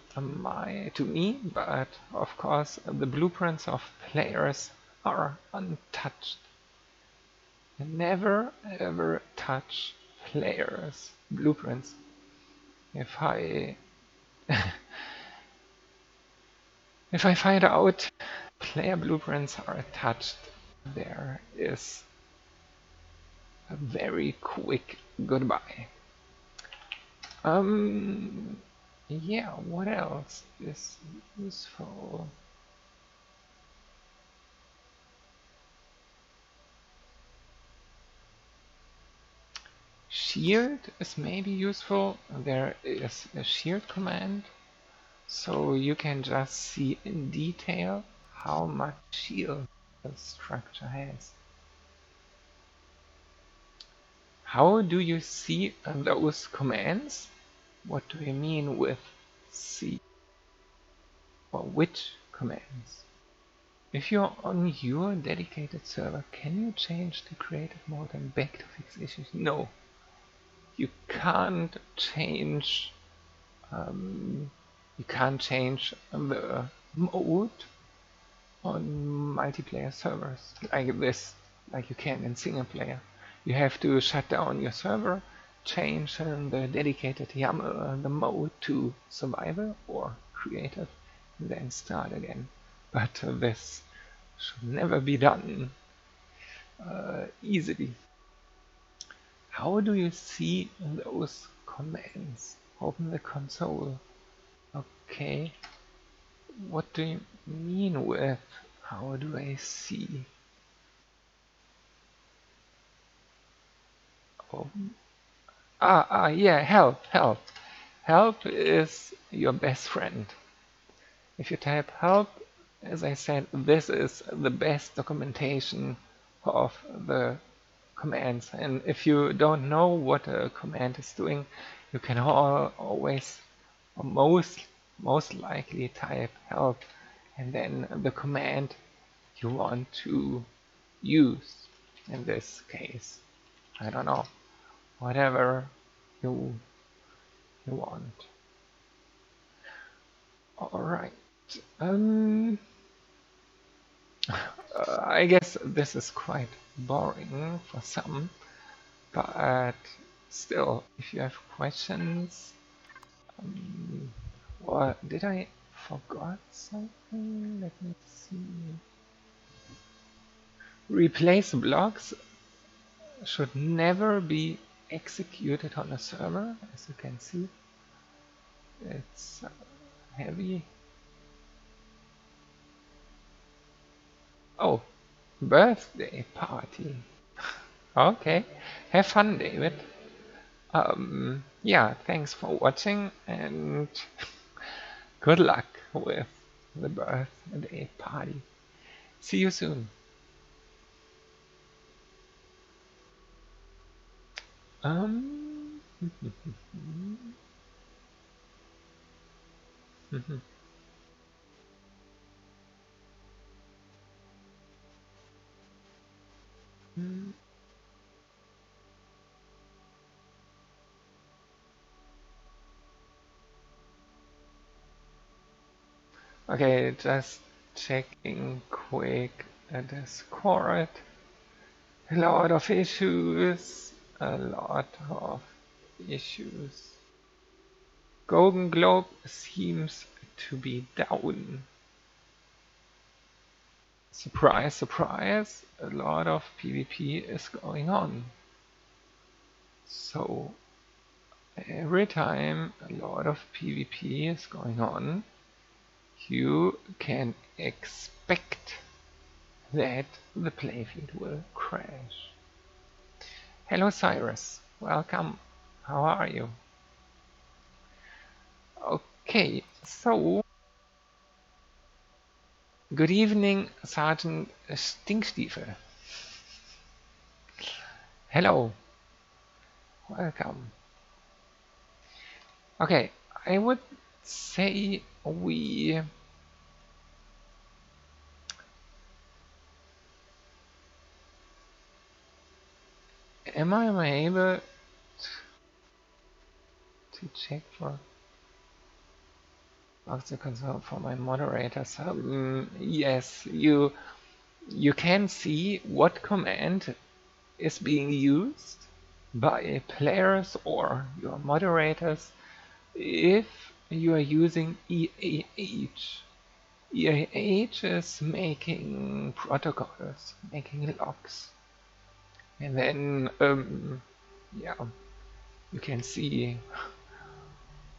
me, but of course the blueprints of players are untouched. Never ever touch players' blueprints. If I if I find out player blueprints are touched, there is a very quick goodbye. Yeah, what else is useful? Shield is maybe useful. There is a shield command, so you can just see in detail how much shield the structure has. How do you see those commands? What do you mean with see? Or which commands? If you're on your dedicated server, can you change the creative mode and back to fix issues? No. You can't change the mode on multiplayer servers like this, like you can in single player. You have to shut down your server, change the dedicated YAML, the mode to survival or creative, and then start again. But this should never be done easily. How do you see those commands? Open the console. Okay. What do you mean with how do I see? Open. Yeah, help. Help is your best friend. If you type help, as I said, this is the best documentation of the commands. And if you don't know what a command is doing, you can always, or most likely type help and then the command you want to use. In this case, I don't know, whatever you want. Alright. I guess this is quite boring for some, but still, if you have questions, or did I forgot something? Let me see. Replace blocks should never be executed on a server, as you can see. It's heavy. Oh, birthday party. Okay, have fun, David. Yeah, thanks for watching and good luck with the birthday party. See you soon. Um, Okay, just checking quick Discord. A lot of issues. A lot of issues. Golden Globe seems to be down. Surprise, surprise, a lot of PvP is going on. So every time a lot of PvP is going on, you can expect that the playfield will crash. Hello Cyrus, welcome. How are you? Okay, so good evening, Sergeant Stinkstiefel. Hello, welcome. Okay, I would say we am I able to check for what's the console for my moderators? Yes, you can see what command is being used by players or your moderators if you are using EAH. EAH is making protocols, making logs, and then yeah, you can see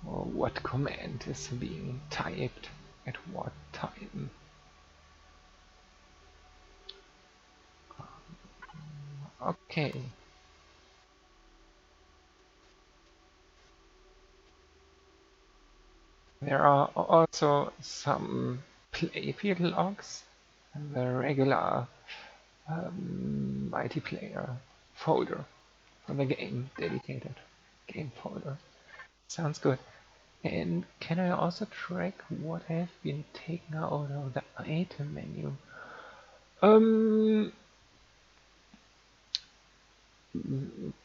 what command is being typed at what time. Okay. There are also some playfield logs and the regular multiplayer folder for the game, dedicated game folder. Sounds good. And can I also track what has been taken out of the item menu?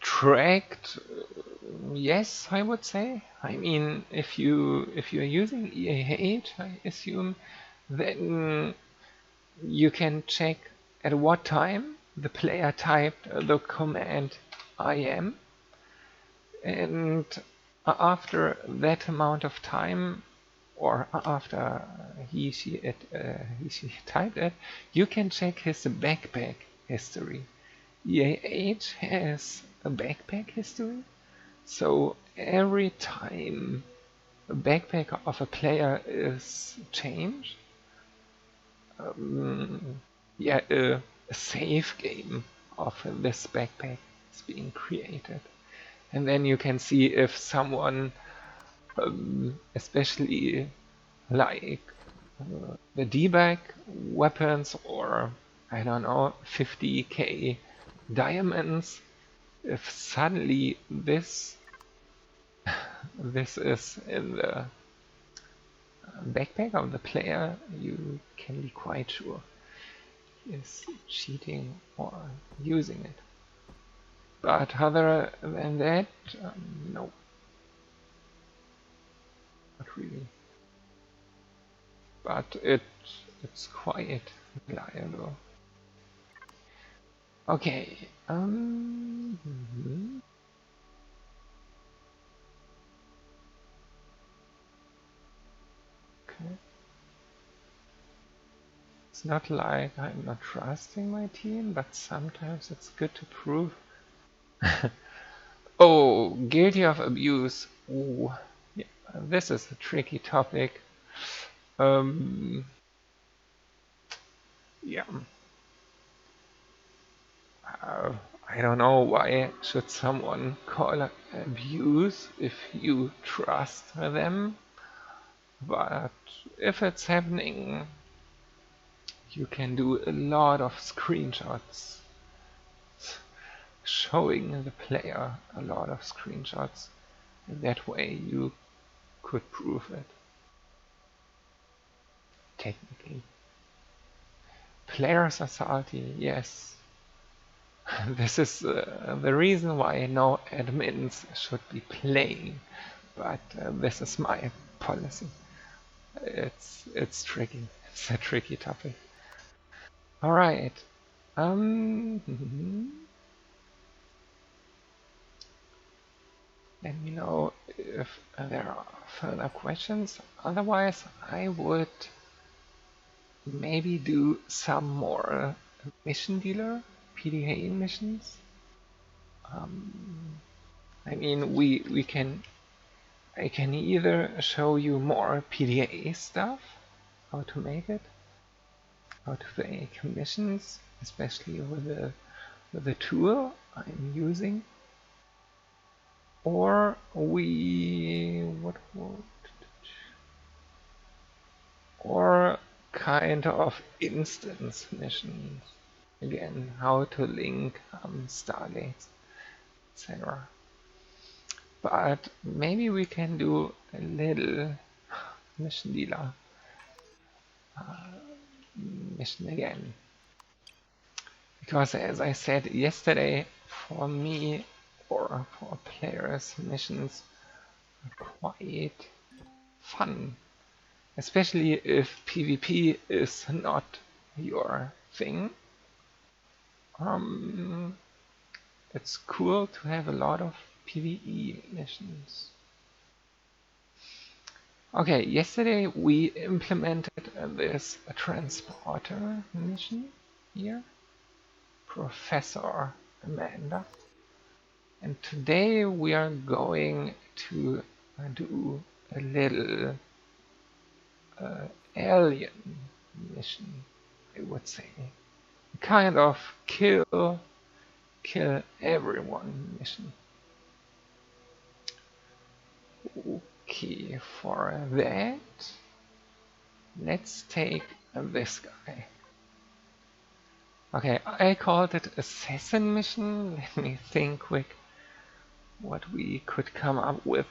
Tracked, yes, I would say. I mean, if you're using EAH, I assume, then you can check at what time the player typed the command IM, and after that amount of time, or after he she typed it, you can check his backpack history. EAH has a backpack history, so every time a backpack of a player is changed, yeah, a save game of this backpack is being created. And then you can see if someone, especially like the debug weapons or I don't know, 50k diamonds, if suddenly this is in the backpack of the player, you can be quite sure he is cheating or using it. But other than that, no, not really. But it's quite reliable. Okay. Okay. It's not like I'm not trusting my team, but sometimes it's good to prove. Oh, guilty of abuse. Ooh, yeah, this is a tricky topic. Yeah. I don't know why should someone call it abuse if you trust them, but if it's happening, you can do a lot of screenshots showing the player a lot of screenshots. That way you could prove it. Technically. Players are salty, yes. This is the reason why no admins should be playing, but this is my policy. It's tricky. It's a tricky topic. All right. Let me know if there are further questions. Otherwise, I would maybe do some more mission dealer PDA missions. I mean, I can either show you more PDA stuff, how to make it, how to make missions, especially with the tool I'm using, or or kind of instance missions. Again, how to link Stargates, etc. But maybe we can do a little mission dealer mission again. Because as I said yesterday, for me or for players, missions are quite fun. Especially if PvP is not your thing. It's cool to have a lot of PvE missions. Okay, yesterday we implemented this transporter mission here, Professor Amanda. And today we are going to do a little alien mission, I would say. Kind of kill everyone mission. Okay, for that, let's take this guy. Okay, I called it Assassin Mission. Let me think quick what we could come up with.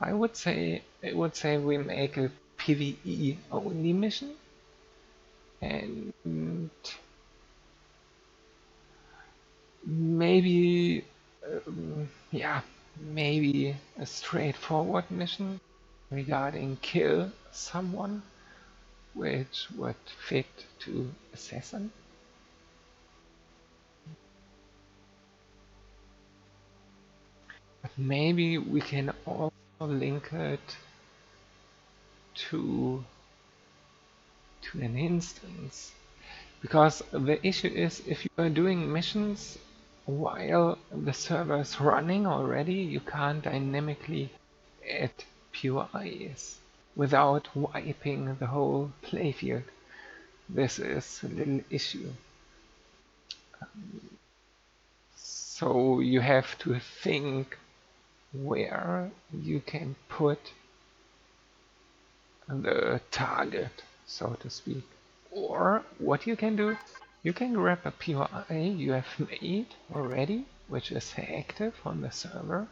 I would say we make a PvE only mission, and maybe yeah, maybe a straightforward mission regarding kill someone, which would fit to assassin. But maybe we can also link it to an instance, because the issue is if you are doing missions while the server is running already, you can't dynamically add POIs without wiping the whole playfield. This is a little issue. So you have to think where you can put the target, so to speak. Or what you can do, you can grab a POI you have made already, which is active on the server,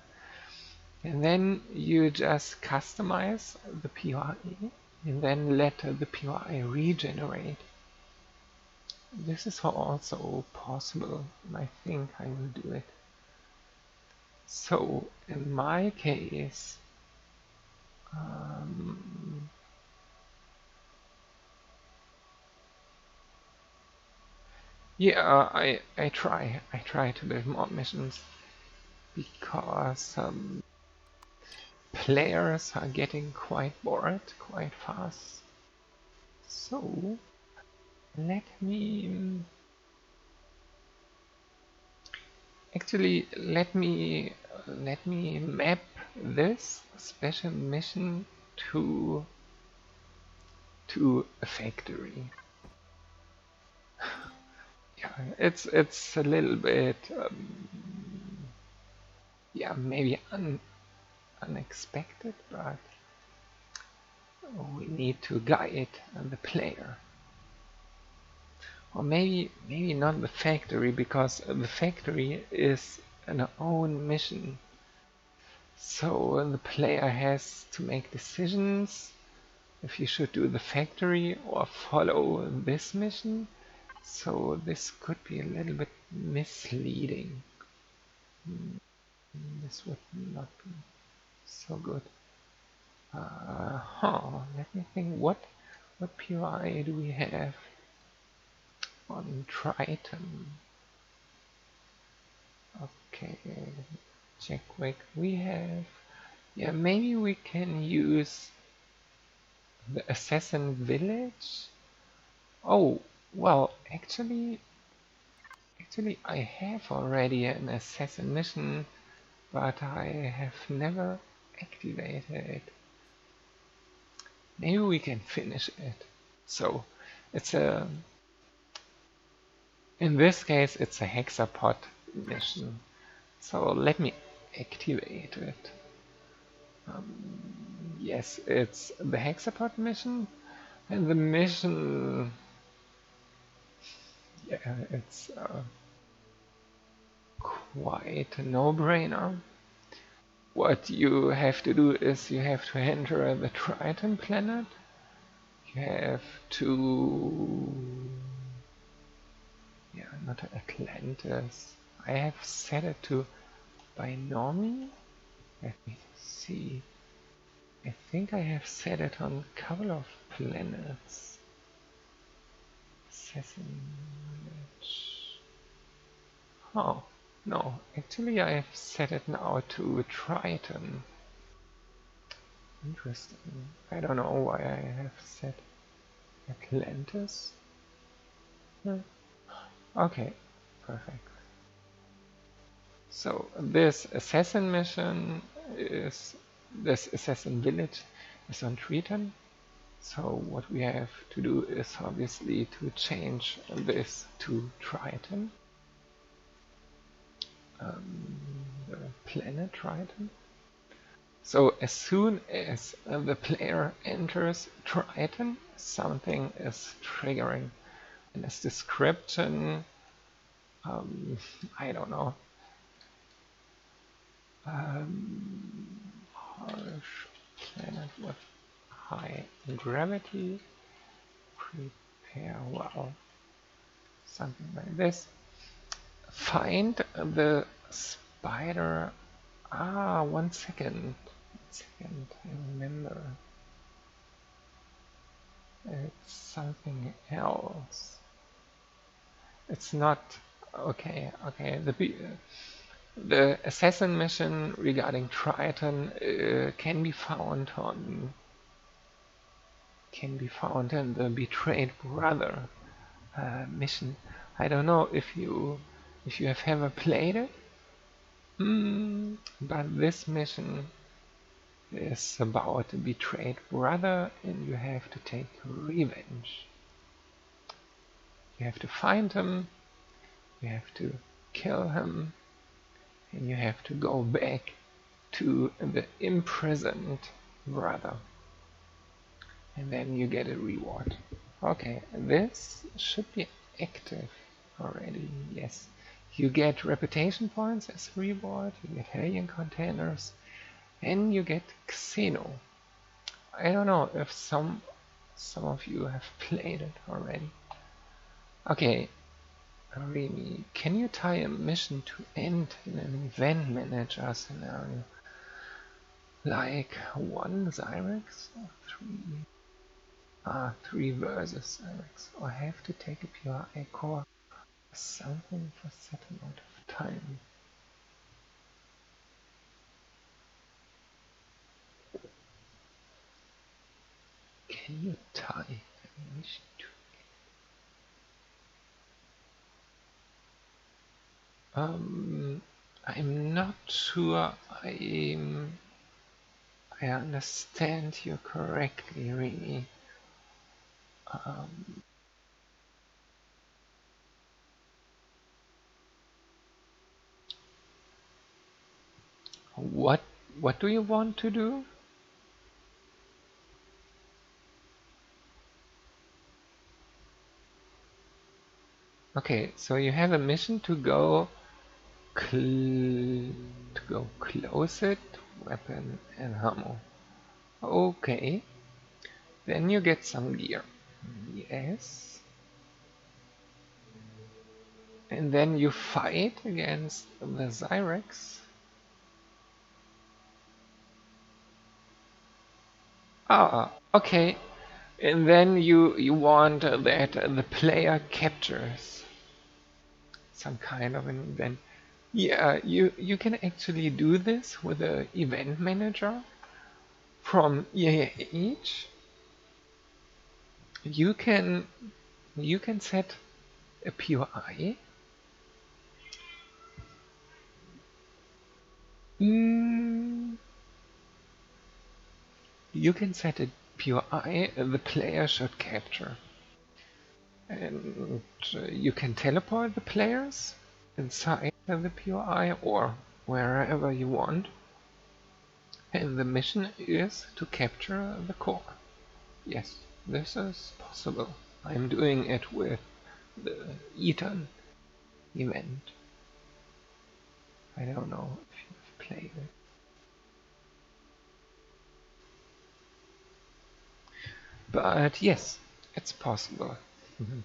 and then you just customize the POI and then let the POI regenerate. This is also possible, and I think I will do it. So in my case, yeah, I try to build more missions because players are getting quite bored quite fast. So let me actually let me map this special mission to a factory. Yeah, it's a little bit yeah, maybe unexpected, but we need to guide the player. Or maybe not the factory, because the factory is an own mission. So the player has to make decisions if you should do the factory or follow this mission. So this could be a little bit misleading. This would not be so good. Let me think. What POI do we have on Triton? Okay, check quick. We have, yeah, maybe we can use the Assassin Village. Oh, well, actually I have already an Assassin mission, but I have never activated it. Maybe we can finish it. So, it's a, in this case, it's a hexapod mission. So let me activate it. Yes, it's the hexapod mission, and the mission, yeah, it's quite a no-brainer. What you have to do is you have to enter the Triton planet. You have to, yeah, not Atlantis. I have set it to Binomi. Let me see. I think I have set it on a couple of planets. Assassin Village. Oh, no, actually I have set it now to Triton. Interesting. I don't know why I have set Atlantis. Okay, perfect. So this assassin mission is, this assassin village is on Triton. So what we have to do is obviously to change this to Triton. The planet Triton. So as soon as the player enters Triton, something is triggering. And this description, I don't know. Harsh planet with high gravity. Prepare well. Something like this. Find the spider. Ah, 1 second. 1 second, I remember. It's something else. It's not okay. Okay, the assassin mission regarding Triton can be found in the Betrayed Brother mission. I don't know if you have ever played it, but this mission is about a betrayed brother, and you have to take revenge. You have to find him, you have to kill him, and you have to go back to the imprisoned brother. And then you get a reward. Okay, this should be active already, yes. You get reputation points as reward, you get alien containers, and you get Xeno. I don't know if some of you have played it already. Okay, Remy, can you tie a mission to end in an event manager scenario? Like 1 Zyrex or 3? 3 versus Zyrex. Or have to take a PRI core. Something for set amount of time. Can you tie a mission to I'm not sure I understand you correctly, really. What do you want to do? Okay, so you have a mission to go close it, weapon and ammo. Okay, then you get some gear. Yes. And then you fight against the Zyrex. Ah, okay. And then you want that the player captures some kind of an event. Yeah, you can actually do this with the event manager from EAH. You can you can set a POI. Mm, you can set a POI the player should capture. And you can teleport the players inside the POI or wherever you want. And the mission is to capture the core. Yes, this is possible. I'm doing it with the Eton event. I don't know if you've played it. But yes, it's possible. Mhm.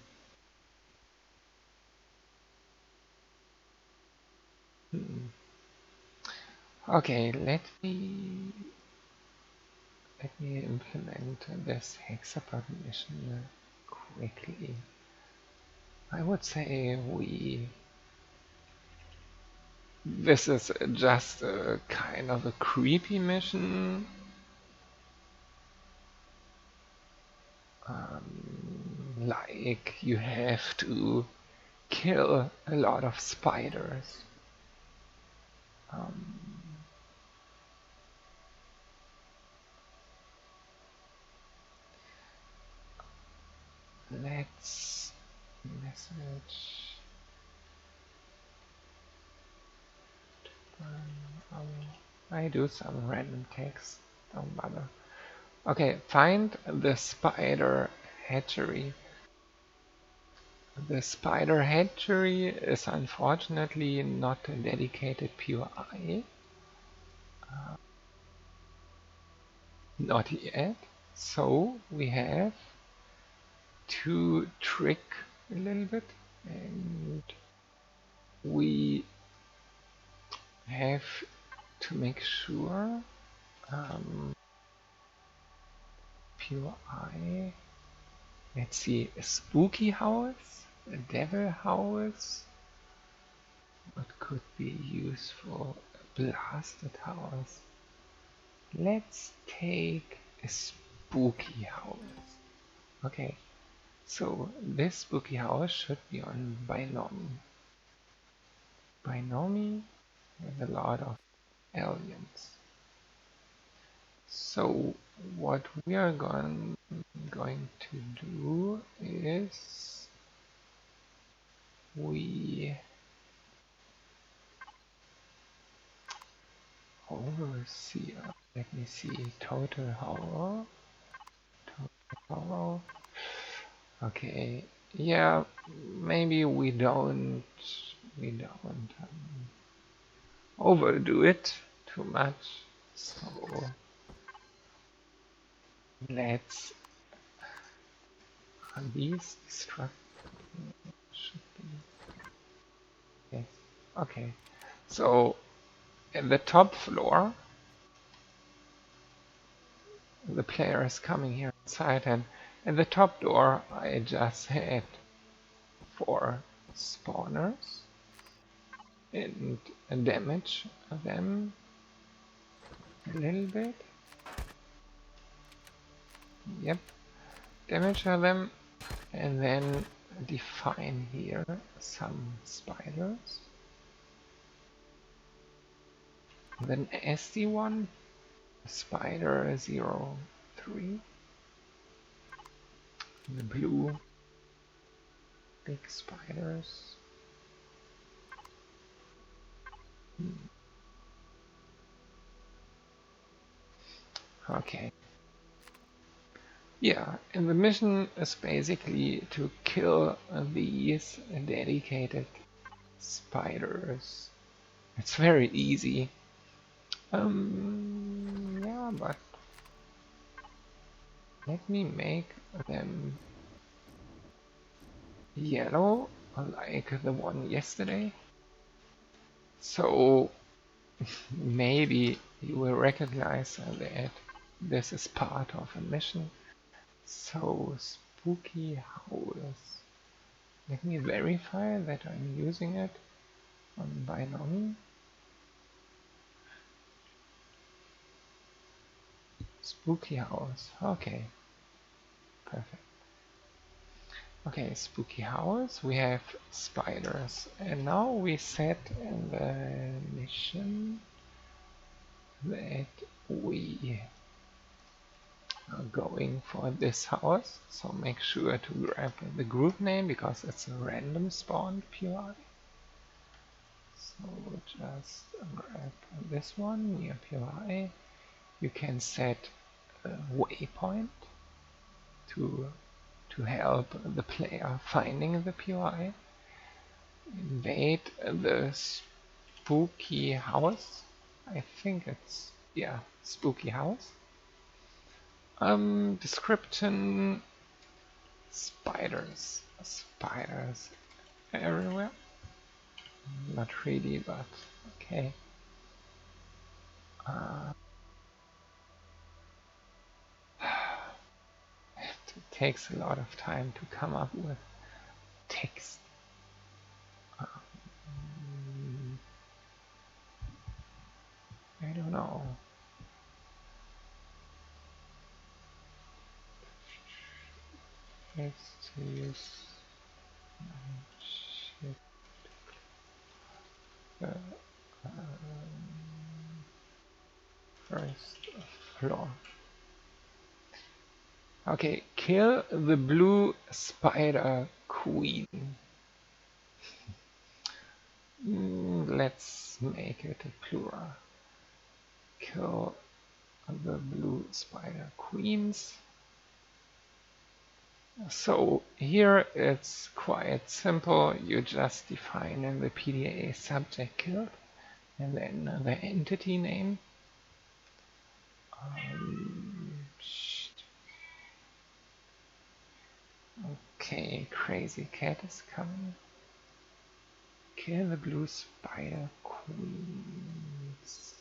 Mhm. Okay, let me implement this hexapod mission quickly. I would say this is just a kind of a creepy mission. Like you have to kill a lot of spiders. Um, let's message. I do some random text. Don't bother. Okay, find the spider hatchery. The spider hatchery is unfortunately not a dedicated POI. Not yet. So we have to trick a little bit, and we have to make sure POI. Let's see, a spooky house, a devil house. What could be useful? A blasted house. Let's take a spooky house. Okay, so this spooky house should be on Binomi. Binomi with a lot of aliens. So what we are going to do is we oversee. Let me see. Total horror. Total horror. Okay. Yeah. Maybe we don't overdo it too much. So let's these destruct should be yes. Okay. So at the top floor, the player is coming here inside, and at the top door, I just had 4 spawners and damage them a little bit. Yep, damage them, and then define here some spiders. Then SD1, spider 03, the blue big spiders. Okay, Yeah, and the mission is basically to kill these dedicated spiders. It's very easy. Yeah, but let me make them yellow like the one yesterday. So maybe you will recognize that this is part of a mission. So spooky house. Let me verify that I'm using it on Binomi. Spooky house. Okay, perfect. Okay, spooky house. We have spiders, and now we set in the mission that we are going for this house. So make sure to grab the group name because it's a random spawn POI. So just grab this one near POI. You can set a waypoint to help the player finding the POI. Invade the spooky house. I think it's, yeah, spooky house. Description: spiders. Spiders everywhere. Not really, but okay. It takes a lot of time to come up with text. I don't know. Let's use shift first floor. Okay, kill the blue spider queen. Let's make it a plural. Kill the blue spider queens. So here it's quite simple. You just define in the PDA subject killed and then the entity name. Okay, crazy cat is coming. Kill the blue spider queens.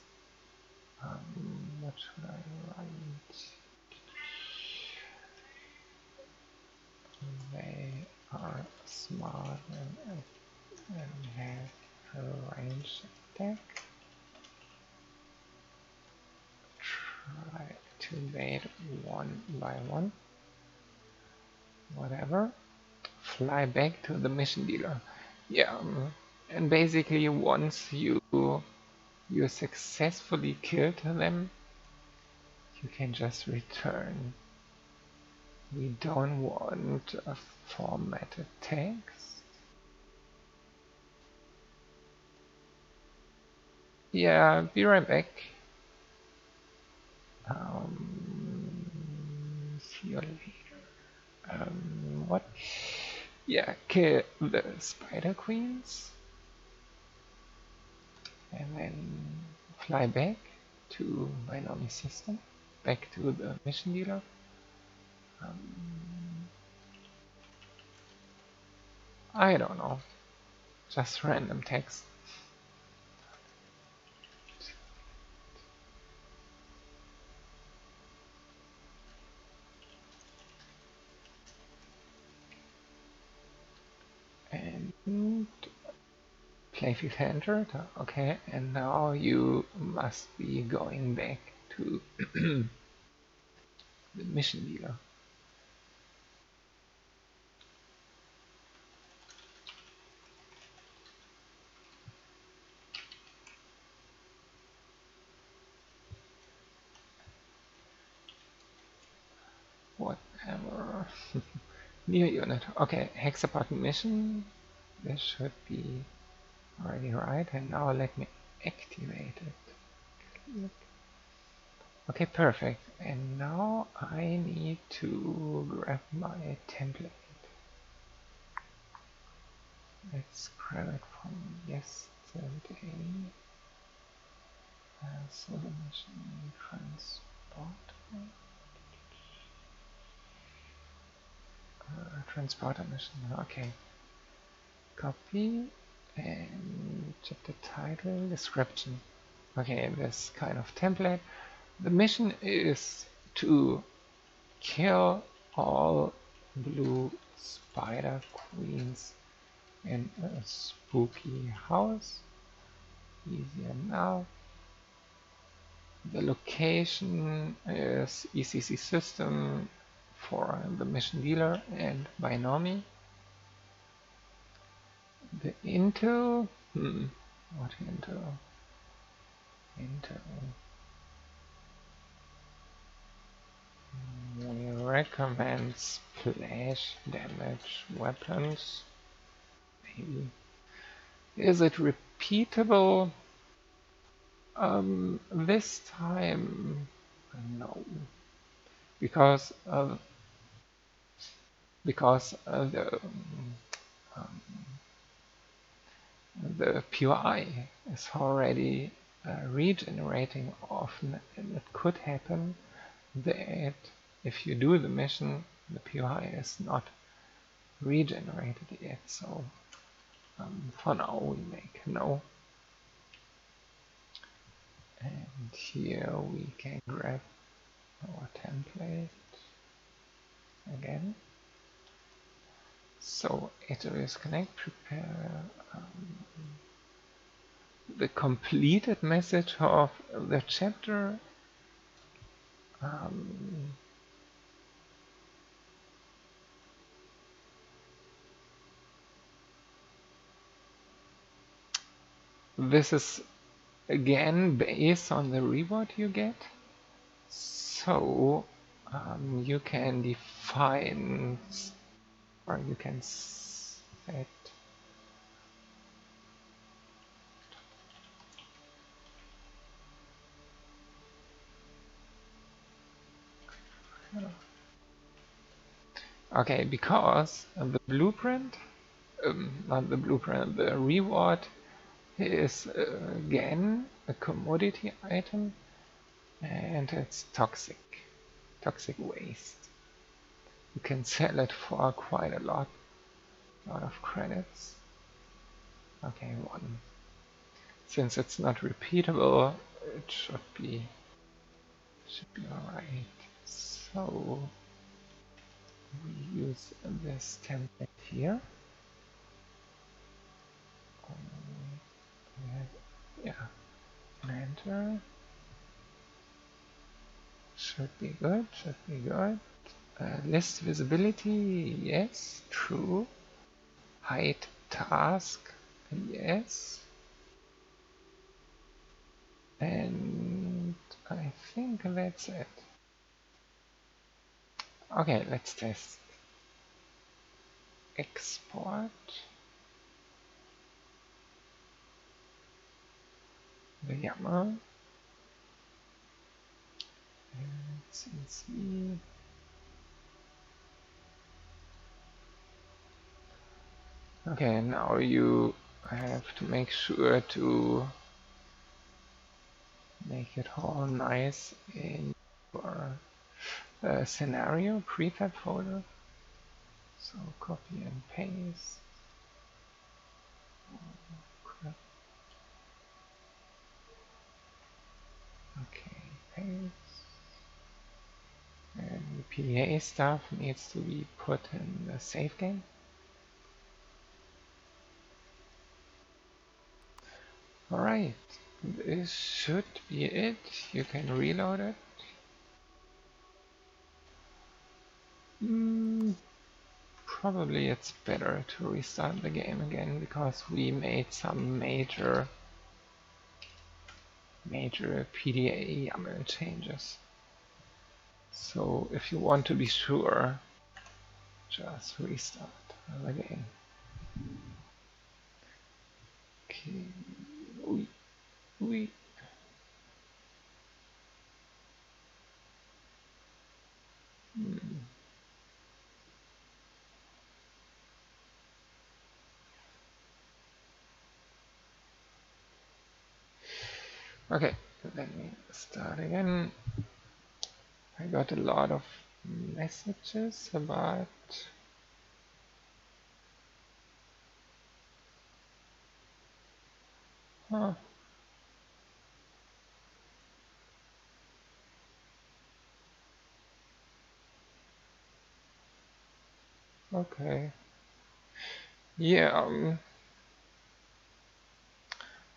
What should I write? They are smart and have a range attack. Try to invade one by one. Whatever. Fly back to the mission dealer. Yeah, and basically once you successfully killed them, you can just return. We don't want a formatted text. Yeah, be right back. See you later. What? Yeah, kill the spider queens. And then fly back to Binomi system. Back to the mission dealer. I don't know. Just random text. And playfield entered. Okay, and now you must be going back to the mission dealer. Whatever. New unit. Okay, hexapod mission. This should be already right. And now let me activate it. Okay, perfect. And now I need to grab my template. Let's grab it from yesterday. So the mission transporter mission. Okay, copy and chapter title, description. Okay, this kind of template. The mission is to kill all blue spider queens in a spooky house. Easier now. The location is ECC system for the mission dealer and Binomi. The Intel, what Intel? Intel. We recommend splash damage weapons. Maybe. Is it repeatable? This time, no, because um, the POI is already regenerating often, and it could happen that if you do the mission, the POI is not regenerated yet. So for now, we make no. And here we can grab our template again. So HWS Connect, prepare the completed message of the chapter. This is again based on the reward you get. So you can define, or you can set okay, because the blueprint, not the blueprint, the reward is again a commodity item, and it's toxic waste. You can sell it for quite a lot of credits. Okay, one. Since it's not repeatable, it should be alright. So we use this template here. Yeah, enter. Should be good, list visibility, yes, true. Hide task, yes. And I think that's it. Okay, let's test. Export the YAML. And CC. Okay, now you have to make sure to make it all nice in your scenario prefab folder. So copy and paste. Crap. Okay, paste. And the PDA stuff needs to be put in the save game. Alright, this should be it. You can reload it. Probably it's better to restart the game again because we made some major PDA YAML changes. So if you want to be sure, just restart the game. Okay. Hmm. Okay, let me start again. I got a lot of messages about huh, okay. Yeah,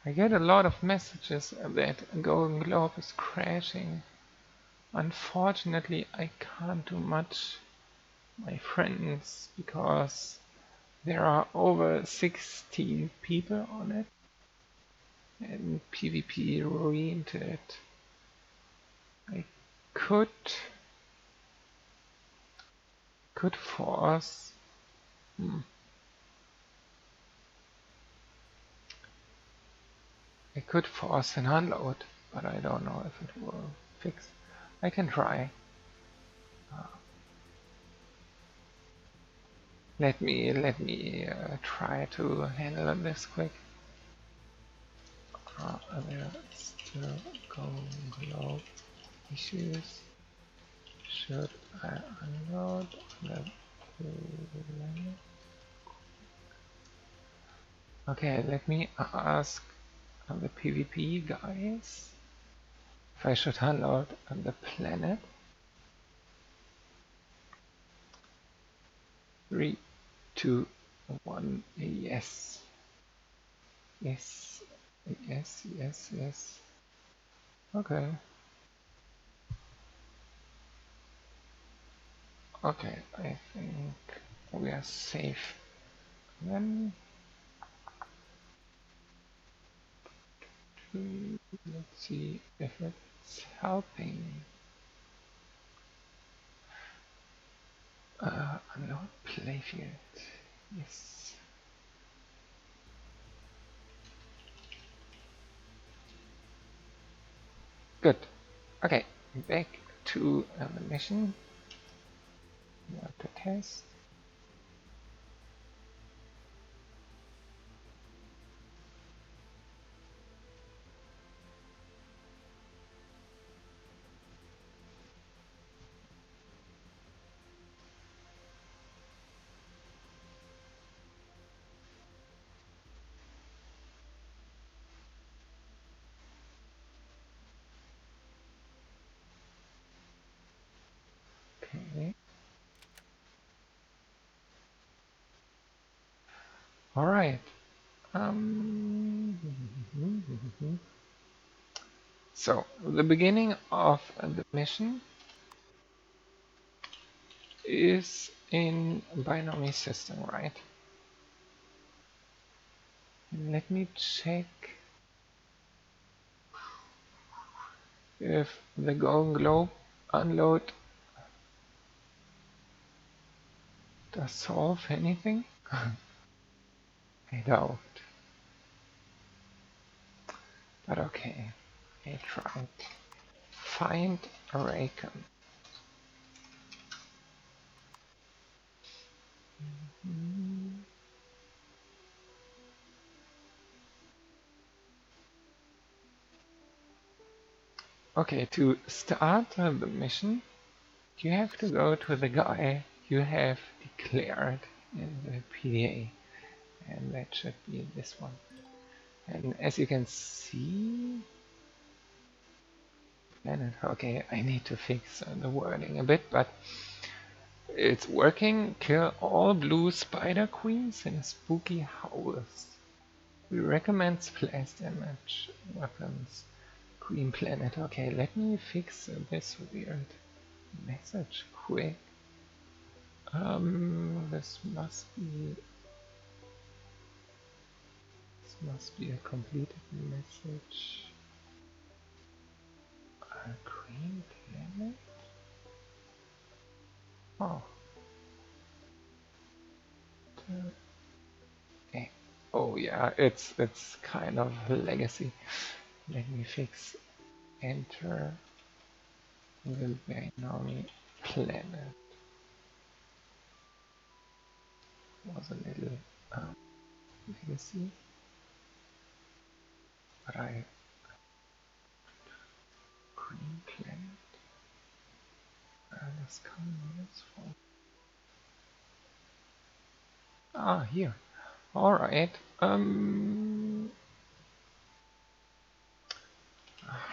I get a lot of messages that Golden Globe is crashing. Unfortunately, I can't do much, my friends, because there are over 16 people on it, and PvP ruined it. I could force. Hmm, I could force an unload, but I don't know if it will fix. I can try. Let me try to handle this quick. There still globe issues. Should I unload the planet? Okay, let me ask the PvP guys if I should unload the planet. 3, 2, 1, yes. Yes, yes, yes, yes. Okay. Okay, I think we are safe. Then let's see if it's helping. Unload playfield. Yes. Good. Okay, back to the mission. To test. Okay. All right. So the beginning of the mission is in binary system, right? Let me check if the Golden Globe unload does solve anything. I doubt. But okay, I tried. Find a Raycon. Okay, to start the mission, you have to go to the guy you have declared in the PDA. And that should be this one. And as you can see, planet, okay, I need to fix the wording a bit, but it's working. Kill all blue spider queens in a spooky house. We recommend splash damage weapons. Green planet. Okay, let me fix this weird message quick. This must be a completed message. A green planet? Oh. Okay. Oh yeah, it's kind of legacy. Let me fix enter the binary planet. Was a little legacy, but I green planet. Where this coming is from? Ah, here. All right.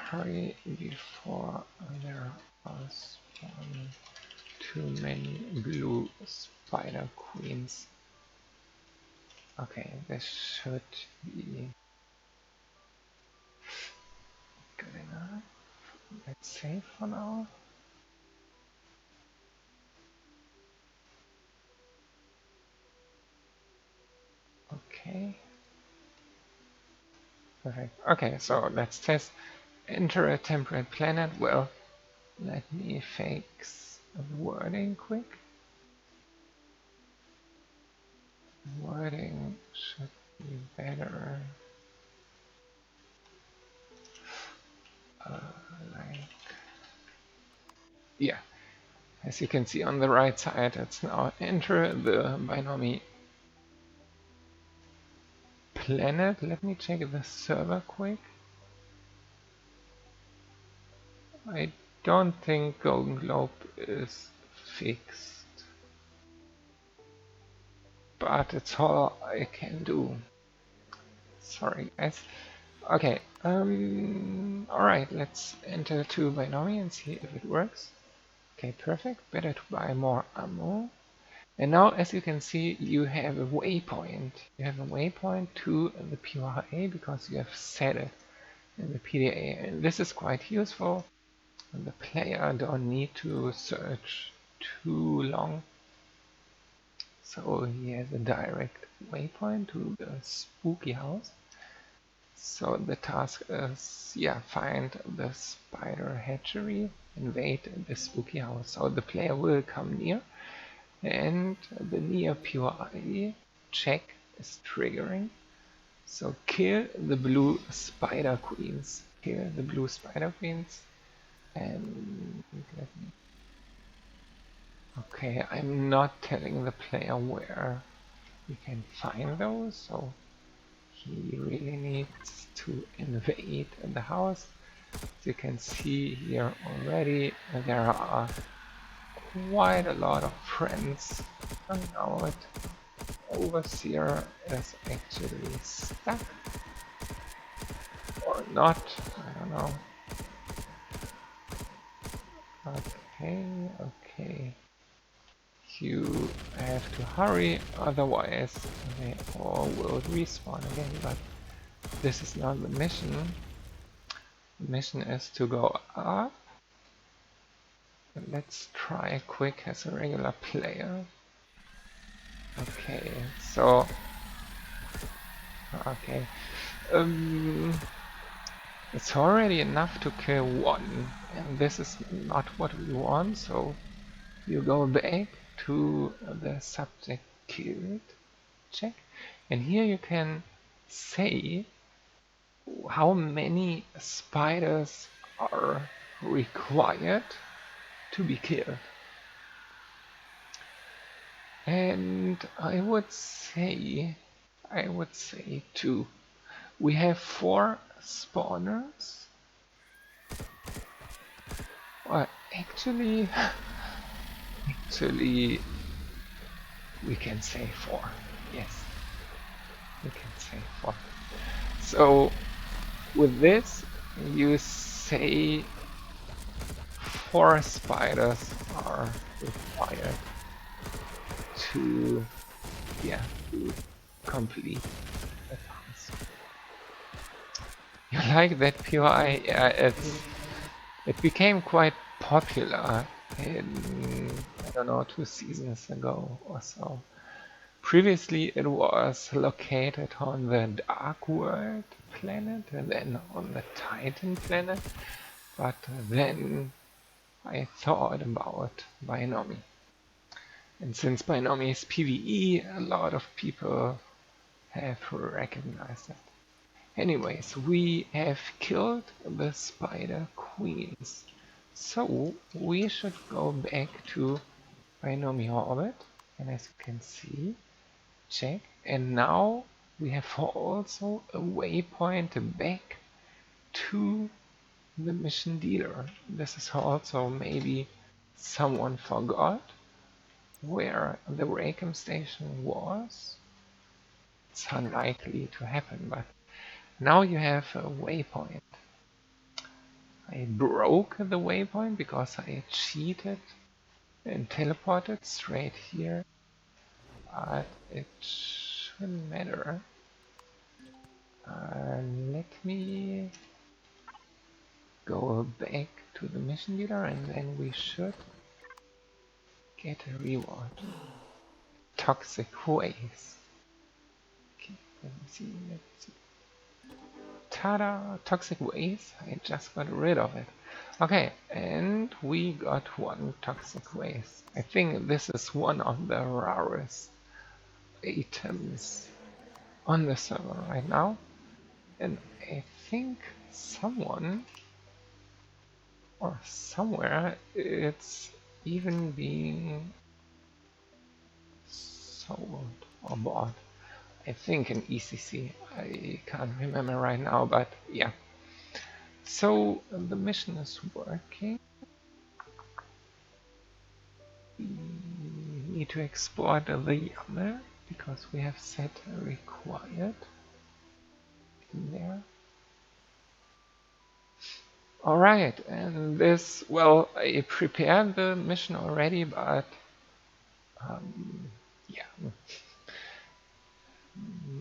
Hurry before there are spawn too many blue spider queens. Okay, this should be good enough. Let's save for now. Okay. Perfect. Okay, so let's test. Enter a temperate planet. Well, let me fix the wording quick. Wording should be better. Like, yeah. As you can see on the right side, it's now enter the binomy planet. Let me check the server quick. I don't think Golden Globe is fixed, but it's all I can do. Sorry guys. Okay, alright, let's enter to binomy and see if it works. Okay, perfect. Better to buy more ammo. And now, as you can see, you have a waypoint. You have a waypoint to the POI because you have set it in the PDA. And this is quite useful. And the player don't need to search too long. So he has a direct waypoint to the spooky house. So the task is, yeah, find the spider hatchery, invade the spooky house. So the player will come near, and the near POI check is triggering. So kill the blue spider queens. Kill the blue spider queens. And let me... Okay, I'm not telling the player where you can find those, so he really needs to invade the house. As you can see here already, there are quite a lot of friends hanging out. Overseer is actually stuck. Or not, I don't know. Okay. You have to hurry, otherwise they all will respawn again, but this is not the mission. The mission is to go up. Let's try quick as a regular player. Okay, so... Okay. It's already enough to kill one, and this is not what we want, so you go back to the subject killed check, and here you can say how many spiders are required to be killed. And I would say 2. We have 4 spawners. Well, actually, we can say 4. Yes, we can say 4. So with this, you say 4 spiders are required to complete the task. You like that POI? Yeah, it became quite popular in, I don't know, 2 seasons ago or so. Previously it was located on the Dark World planet and then on the Titan planet, but then I thought about binomy. And since binomy is PvE, a lot of people have recognized that. Anyways, we have killed the spider queens. So we should go back to binomial orbit, and as you can see, check, and now we have also a waypoint back to the mission dealer. This is also maybe someone forgot where the Raycom station was. It's unlikely to happen, but now you have a waypoint. I broke the waypoint because I cheated and teleported straight here, but it shouldn't matter. Let me go back to the mission dealer and then we should get a reward. Toxic waste. Okay, let me see, let's see. Ta-da! Toxic waste. I just got rid of it. Okay, and we got one toxic waste. I think this is one of the rarest items on the server right now. And I think someone or somewhere it's even being sold or bought. I think in ECC. I can't remember right now, but yeah. So the mission is working. We need to export the YAML because we have set required in there. Alright, and this, well, I prepared the mission already, but yeah.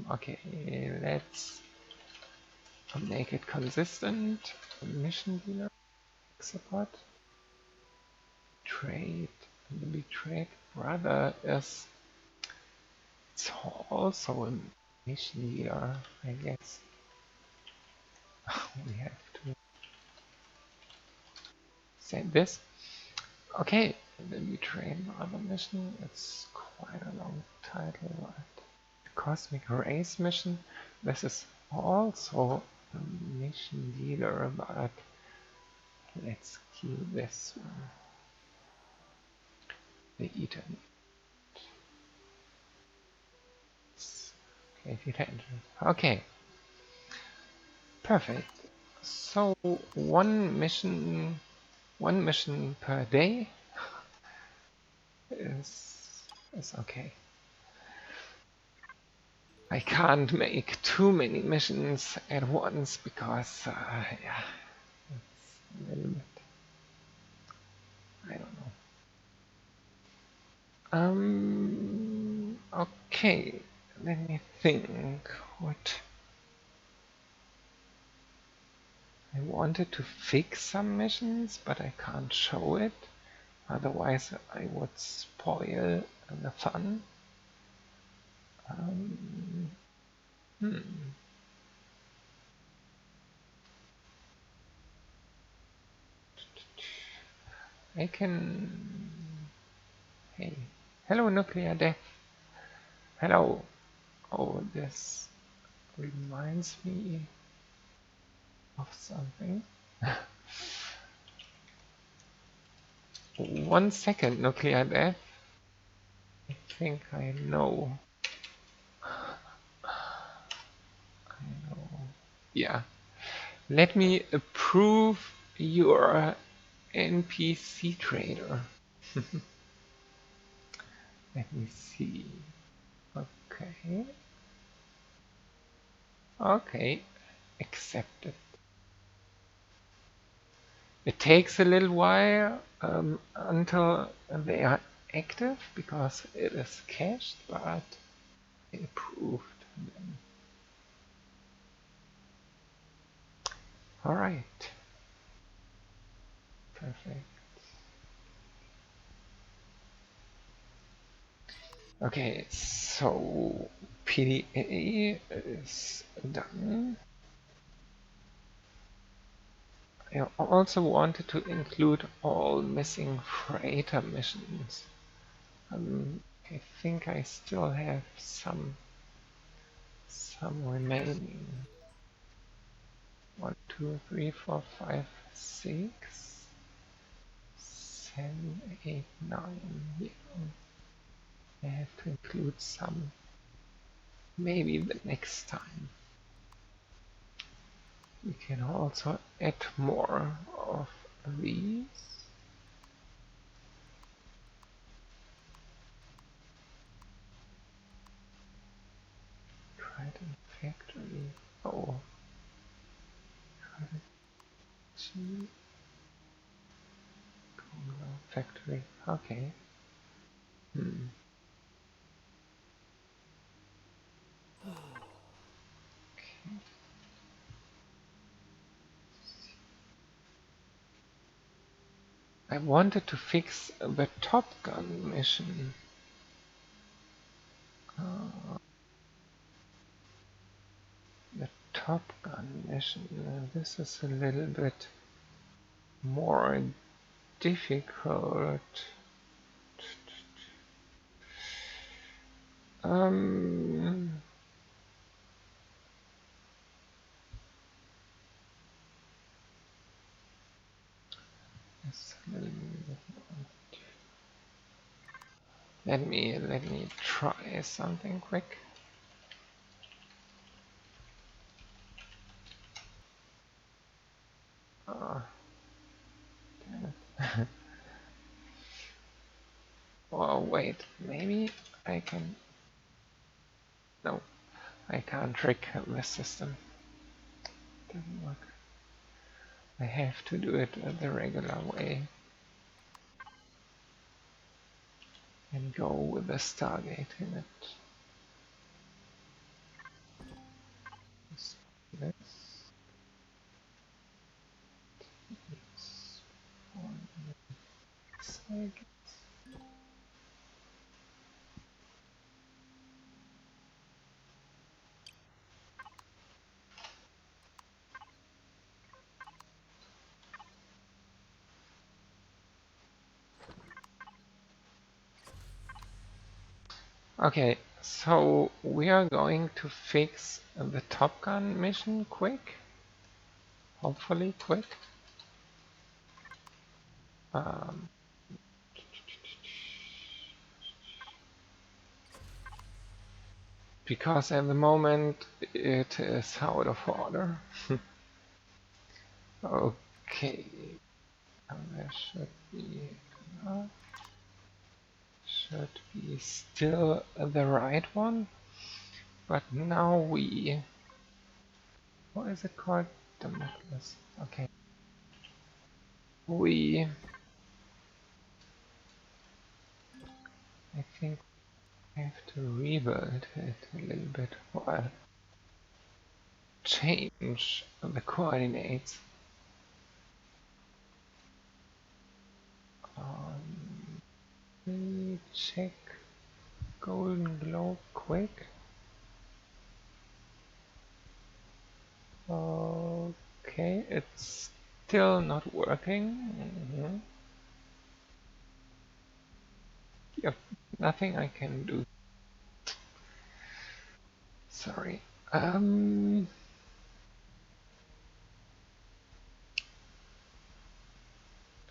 Okay, let's make it consistent. Mission dealer, support, trade, the betrayed brother is it's also a mission dealer, I guess. We have to set this. Okay, the betrayed brother mission, it's quite a long title, right? Cosmic Race mission, this is also a mission dealer, but let's kill this one. The Ethan. Okay, perfect. So one mission per day is okay. I can't make too many missions at once because yeah, it's a little bit, I don't know. Okay, let me think what I wanted to fix some missions, but I can't show it. Otherwise, I would spoil the fun. I can. Hey, hello, nuclear death. Hello. Oh, this reminds me of something. 1 second, nuclear death. I think I know. Yeah. Let me approve your NPC trader. Let me see. Okay. Okay. Accepted. It takes a little while until they are active because it is cached, but I approved them. Alright. Perfect. Okay, so PDA is done. I also wanted to include all missing freighter missions. I think I still have some remaining. 1, 2, 3, 4, 5, 6. 10, 8, 9. Yeah. I have to include some. Maybe the next time. We can also add more of these. Triton factory. Oh. Triton factory. Okay. Hmm. Okay. I wanted to fix the Top Gun mission. The Top Gun mission. This is a little bit more difficult. Um, it's a little bit let me try something quick. Oh, damn it. Oh wait, maybe I can. No, I can't trick the system. Doesn't work. I have to do it the regular way and go with the Stargate in it. This. Okay, so we are going to fix the Top Gun mission quick. Hopefully quick. Um, because at the moment it is out of order. Okay, there should be still the right one, but now we, what is it called? Damascus. Okay, we, I think I have to rebuild it a little bit, or change the coordinates. Let me check Golden Globe quick. Okay, it's still not working. Yep, nothing I can do. Sorry.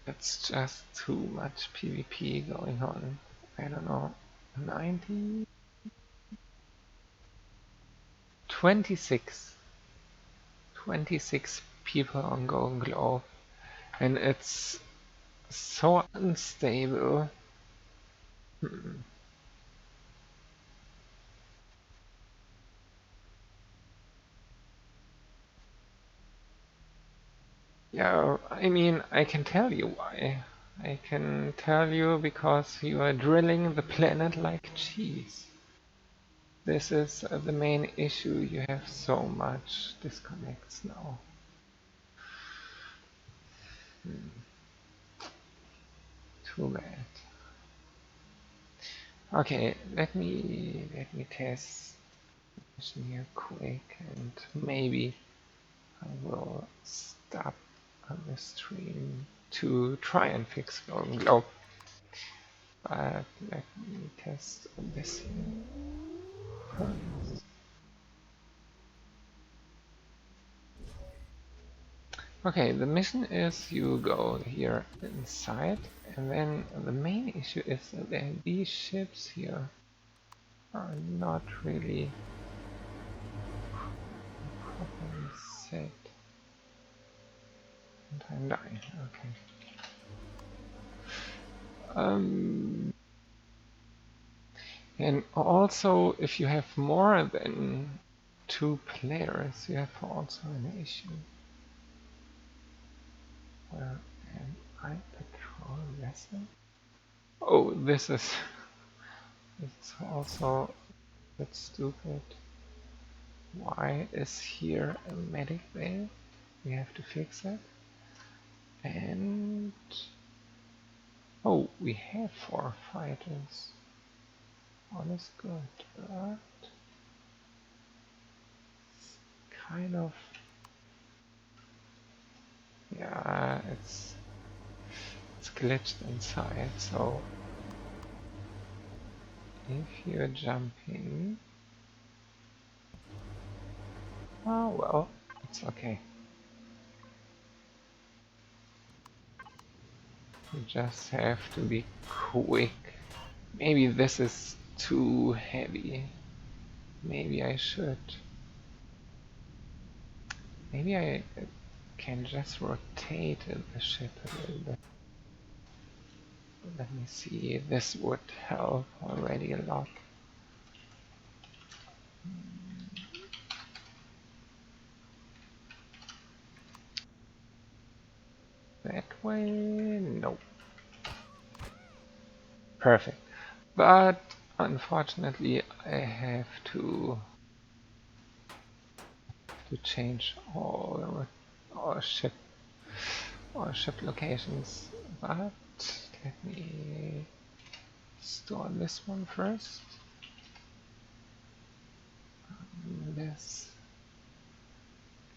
It's just too much PvP going on. I don't know. 90? 26. 26 people on Golden Globe. And it's so unstable. Yeah, I mean, I can tell you why. I can tell you because you are drilling the planet like cheese. This is the main issue. You have so much disconnects now. Too bad. Okay, let me test this here quick, and maybe I will stop on the stream to try and fix Golden Globe. But let me test this here first. Okay, the mission is you go here inside And then the main issue is that these ships here are not really properly set. And I'm dying, okay. And also, if you have more than 2 players, you have also an issue. Where am I patrol vessel? Oh, this is also a bit stupid. Why is here a medic bay? We have to fix it. And oh, we have 4 fighters. All is good, but it's kind of, yeah, it's glitched inside. So if you're jumping, oh well, it's okay. You just have to be quick. Maybe this is too heavy. Maybe I should. Maybe I can just rotate the ship a little bit. Let me see, this would help already a lot. That way, no. Perfect. But unfortunately I have to change all ship locations. But let me store this one first. This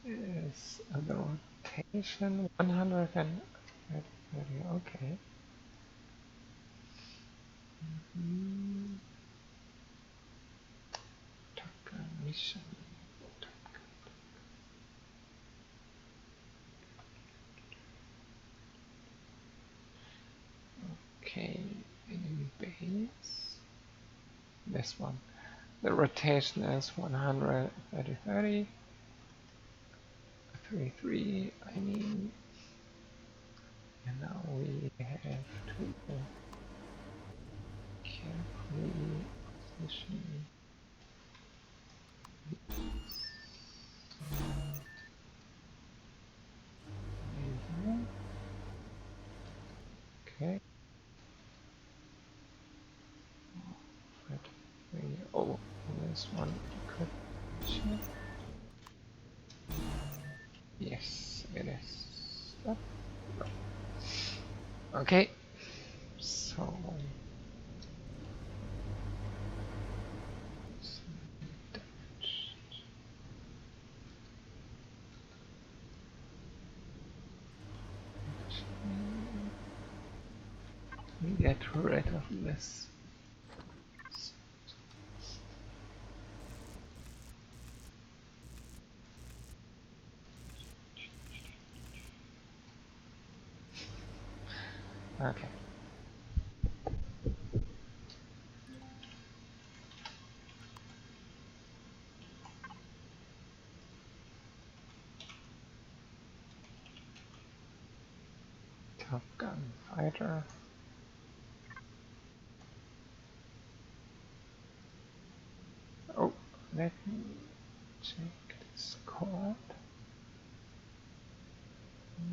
is the rotation 130. Okay. Mission. Okay, enemy base. This one. The rotation is 130, 30, 33, I mean, and now we have to carefully position these. Okay. Oh, this one could check. Yes, it is. Oh. Okay, so we get rid of this. Okay. Top Gun fighter. Oh, let me check the squad.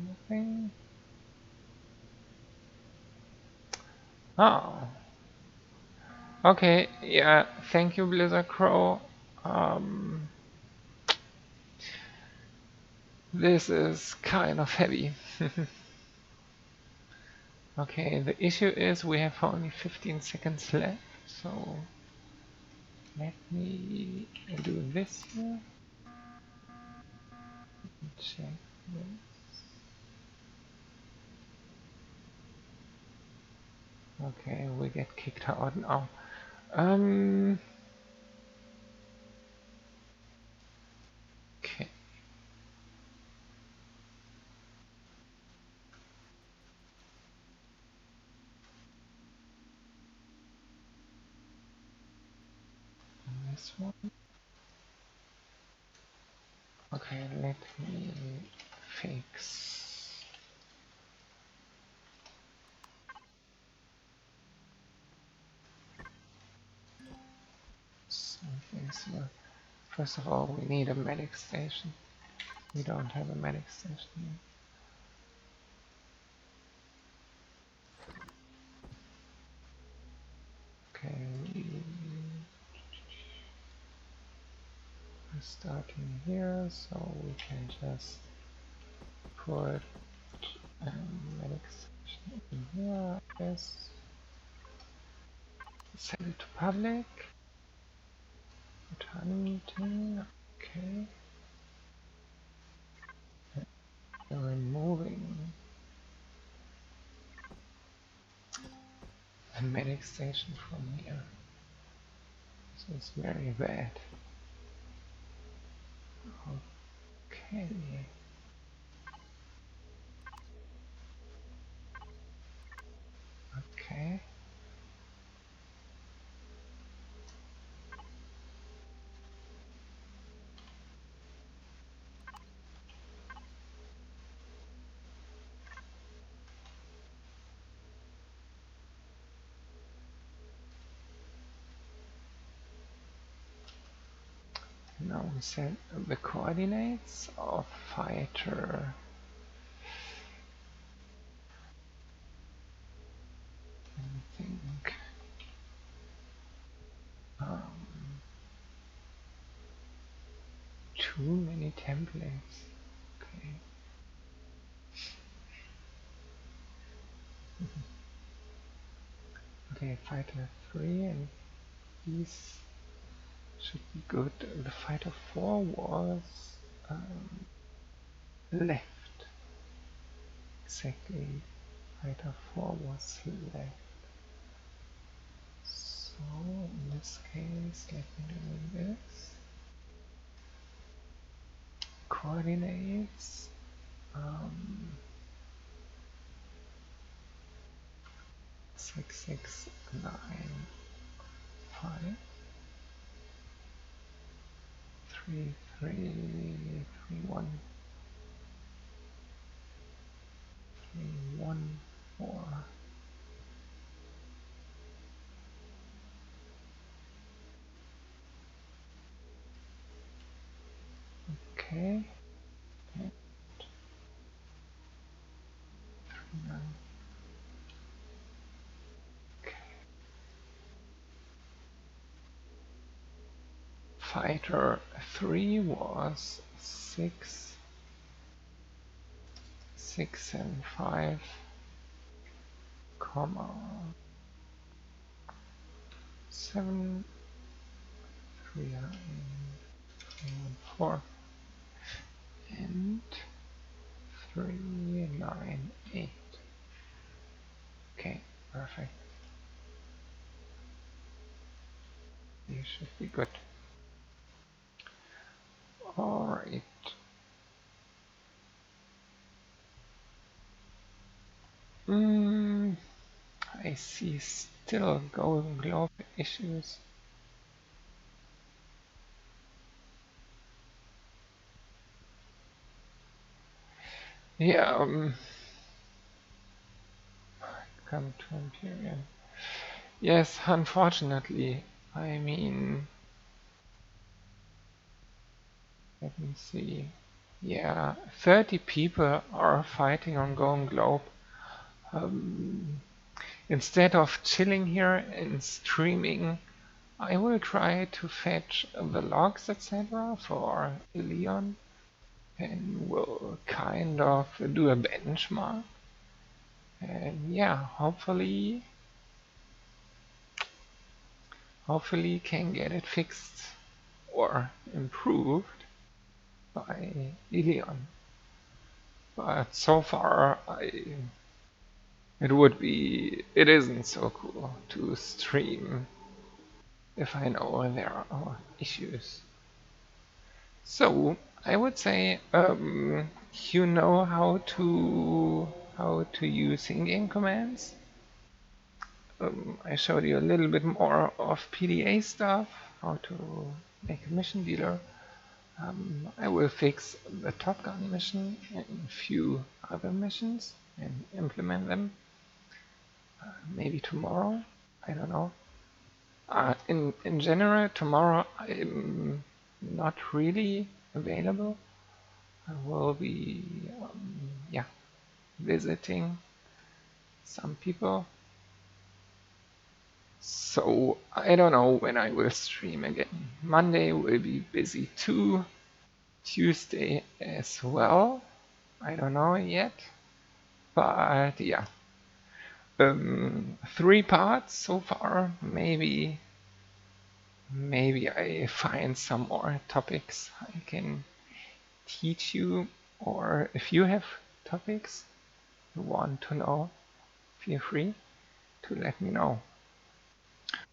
Nothing. Oh. Okay, yeah, thank you, Blizzard Crow. This is kind of heavy. Okay, the issue is we have only 15 seconds left, so let me do this here. Check this. Okay, we get kicked out now. Okay. this one. Okay, let me fix some things here. First of all, we need a medic station. We don't have a medic station here. Okay, we're starting here, so we can just put medic station in here, I guess. Set it to public. Return meeting. Okay. Removing the medic station from here. So it's very bad. Okay. Okay. Now we set the coordinates of fighter. I think too many templates. Okay. Okay, fighter 3 and these should be good. The fighter 4 was left. Exactly. Fighter 4 was left. So in this case, let me do this. Coordinates. 6695 3331 314. Okay. And 39. Okay. Fighter 3 was 6675, comma 73914 and 398. Okay, perfect. You should be good. Alright. I see still Golden Globe issues. Yeah, come to Imperium. Yes, unfortunately. I mean, let me see. Yeah, 30 people are fighting on Golden Globe. Instead of chilling here and streaming, I will try to fetch the logs, etc. for Leon, and will kind of do a benchmark. And yeah, hopefully can get it fixed or improved by Leon. But so far, it isn't so cool to stream if I know there are issues. So I would say you know how to use in-game commands. I showed you a little bit more of PDA stuff, how to make a mission dealer. I will fix the Top Gun mission and a few other missions and implement them. Maybe tomorrow, I don't know. In general, tomorrow I'm not really available. I will be yeah, visiting some people. So I don't know when I will stream again. Monday will be busy too. Tuesday as well. I don't know yet. But yeah. 3 parts so far. Maybe I find some more topics I can teach you, or if you have topics you want to know, feel free to let me know.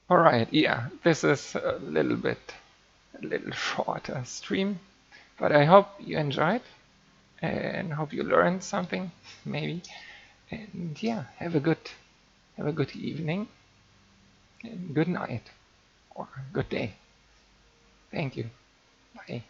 Alright, yeah, this is a little shorter stream, but I hope you enjoyed and hope you learned something, maybe. And yeah, have a good evening and good night or good day. Thank you. Bye.